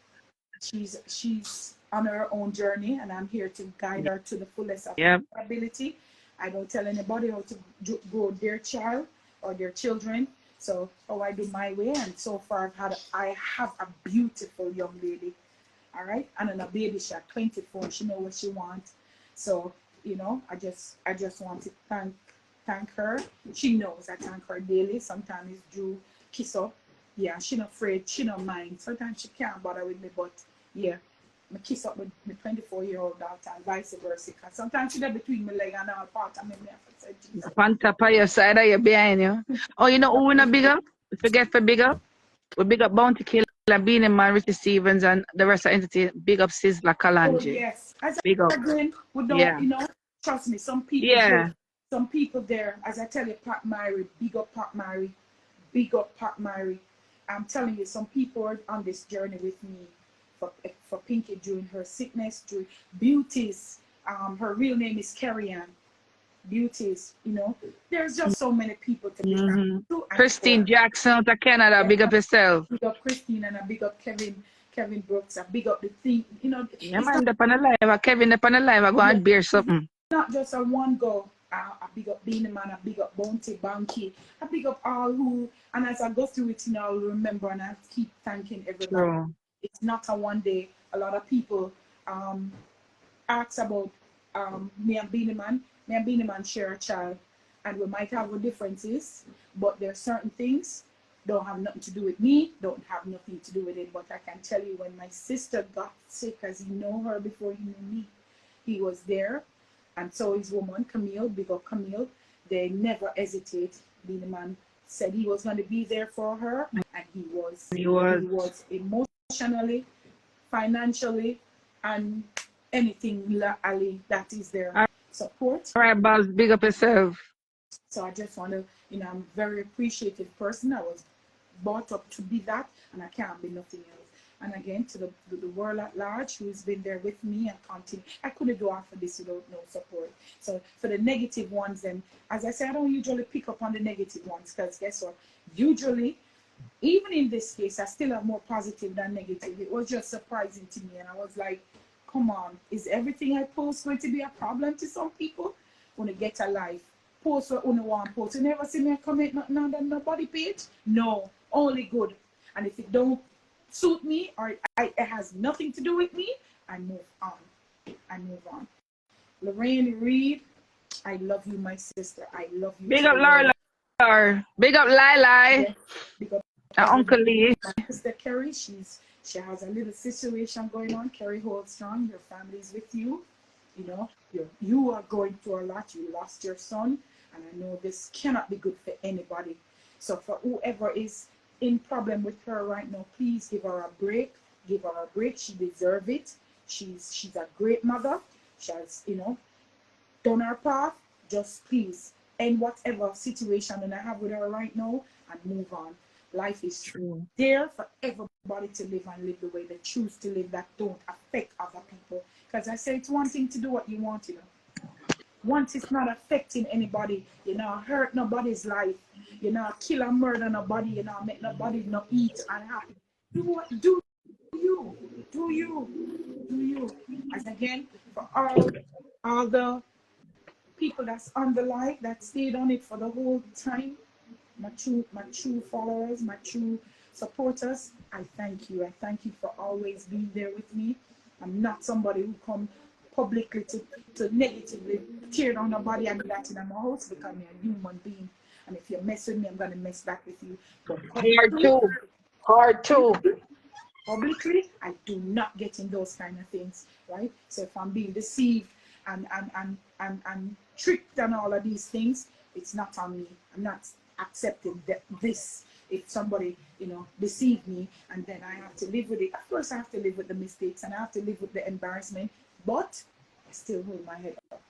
she's on her own journey, and I'm here to guide her to the fullest of her ability. I don't tell anybody how to grow their child or their children. So I do my way, and so far I have a beautiful young lady. All right, and then a baby, she's 24. She knows what she wants. So you know, I just want to thank her. She knows I thank her daily. Sometimes it's due kiss up. Yeah, she not afraid. She don't mind. Sometimes she can't bother with me, but yeah, I kiss up with my 24-year-old daughter and vice versa. Because sometimes she there between my leg and all part of me. On top of your side or you behind you. Oh, you know who we not big up? Forget for big up. We big up Bounty Killer, Beanie Man, Richie Stevens, and the rest of the entity. Big up Sizzla Kalonji. Oh yes. As big up. Again, we don't, you know, trust me, some people there, as I tell you, Pat Mary, big up Pat Mary, big up Pat Mary. I'm telling you, some people are on this journey with me for Pinky during her sickness, during Beauties. Her real name is Caren. Beauties, you know, there's just so many people to be Christine Jackson out of Canada, big up yourself. Big up Christine, and I big up Kevin Brooks. I big up the thing, you know. Yeah, man, up on the live. Kevin up on the live. I go and bear something. Not just a one go. I big up Beanie Man, I big up Bounty Banky, I big up all who, and as I go through it, you know, I'll remember and I keep thanking everybody. True. It's not a one day. A lot of people ask about me and Beanie Man. Me and Beanie Man share a child, and we might have our differences, but there are certain things don't have nothing to do with me, don't have nothing to do with it. But I can tell you, when my sister got sick, as you know her before you knew me, he was there, and so his woman Camille, big up Camille. They never hesitate. Beanie Man said he was going to be there for her, and he was. He was. He was emotionally, financially, and anything Ali that is there support. All right, boss, big up yourself. So I just want to, you know, I'm a very appreciative person. I was brought up to be that, and I can't be nothing else. And again, to the world at large who's been there with me and continue. I couldn't do half of this without no support. So for the negative ones, then, as I said, I don't usually pick up on the negative ones, because guess what? Usually, even in this case, I still have more positive than negative. It was just surprising to me, and I was like, come on, is everything I post going to be a problem to some people? Want to get a life? Post what only one post. You never see me comment nothing on nobody page? No, only good. And if it don't suit me or it has nothing to do with me, I move on. I move on. Lorraine Reed, I love you, my sister. I love you. Big up Laura. Big up Lila. Yes, big up Uncle Lee. my sister Carrie, she has a little situation going on. Carrie, hold strong. Your family is with you. You know, you are going through a lot. You lost your son, and I know this cannot be good for anybody. So for whoever is in problem with her right now, please give her a break. Give her a break. She deserves it. She's a great mother. She has, you know, done her part. Just please end whatever situation that I have with her right now and move on. Life is True. there for everybody to live and live the way they choose to live, that don't affect other people. Because I say it's one thing to do what you want, you know. Once it's not affecting anybody, you know, hurt nobody's life, you know, kill or murder nobody, you know, make nobody not eat and happy. Do what do you. As again, for all the people that's on the live that stayed on it for the whole time, my true followers, my true supporters, I thank you. I thank you for always being there with me. I'm not somebody who come publicly to negatively tear down nobody and do that in my house, because I'm a human being. And if you mess with me, I'm gonna mess back with you. But Hard too. Publicly, I do not get in those kind of things, right? So if I'm being deceived and tricked and all of these things, it's not on me. I'm not accepting this. If somebody, you know, deceived me and then I have to live with it, of course I have to live with the mistakes and I have to live with the embarrassment, but I still hold my head up.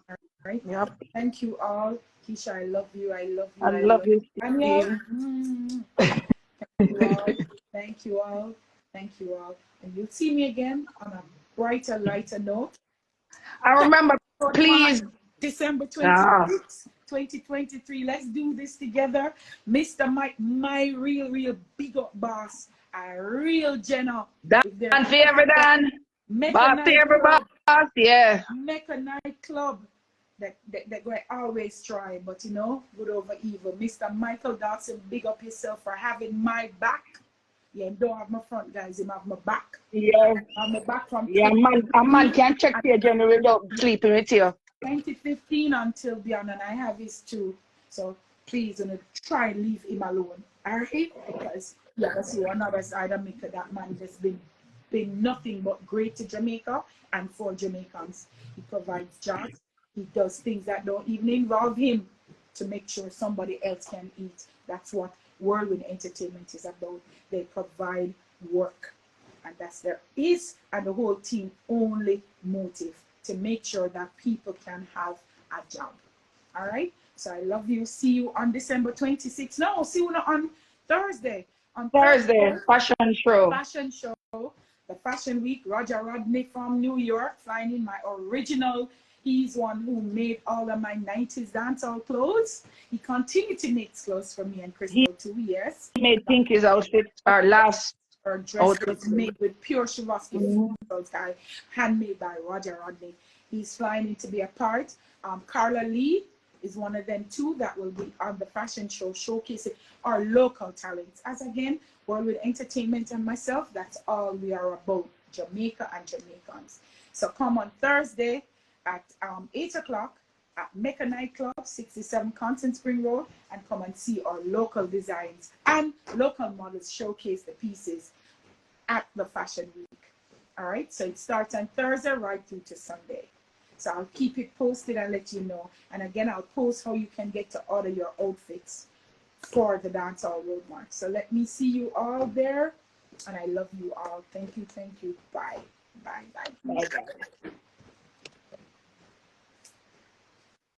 All right? Yep. Thank you all. Keisha, I love you. I love you. I love you. Thank you all. Thank you all. And you'll see me again on a brighter, lighter note. I remember, please. December 26th, 2023. Let's do this together. Mr. Mike, my real big up boss. A real Jenna. Dan favorite Dan. Boss favorite boss, yeah. Make a nightclub that going always try, but you know, good over evil. Mr. Michael Dawson, big up yourself for having my back. Yeah, you don't have my front, guys. You have my back. Yeah. I have my back from a man can't check your journey without sleeping with you. 2015 until beyond, and I have his too. So please, try and leave him alone. Alright? Because yeah, see another side of Jamaica, that man has been nothing but great to Jamaica and for Jamaicans. He provides jobs. He does things that don't even involve him to make sure somebody else can eat. That's what Whirlwind Entertainment is about. They provide work, and that's and the whole team only motive to make sure that people can have a job. All right. So I love you. See you on December 26th. No, see you on Thursday. On Thursday, fashion show. Fashion show. The Fashion Week. Roger Rodney from New York, flying in my original. He's one who made all of my 90s dancehall clothes. He continued to make clothes for me and Crystal 2 years. He made Pinky's outfit, our last. Her dress was made with pure Swarovski handmade by Roger Rodney. He's flying in to be a part. Carlene is one of them too that will be on the fashion show showcasing our local talents. As again, World Entertainment and myself, that's all we are about, Jamaica and Jamaicans. So come on Thursday at 8 o'clock at Mecca Nightclub, 67 Constance Spring Road, and come and see our local designs and local models showcase the pieces at the Fashion Week. All right, so it starts on Thursday right through to Sunday. So I'll keep it posted and let you know. And again, I'll post how you can get to order your outfits for the Dancehall Road March. So let me see you all there. And I love you all. Thank you. Thank you. Bye. Bye. Bye. Bye, bye.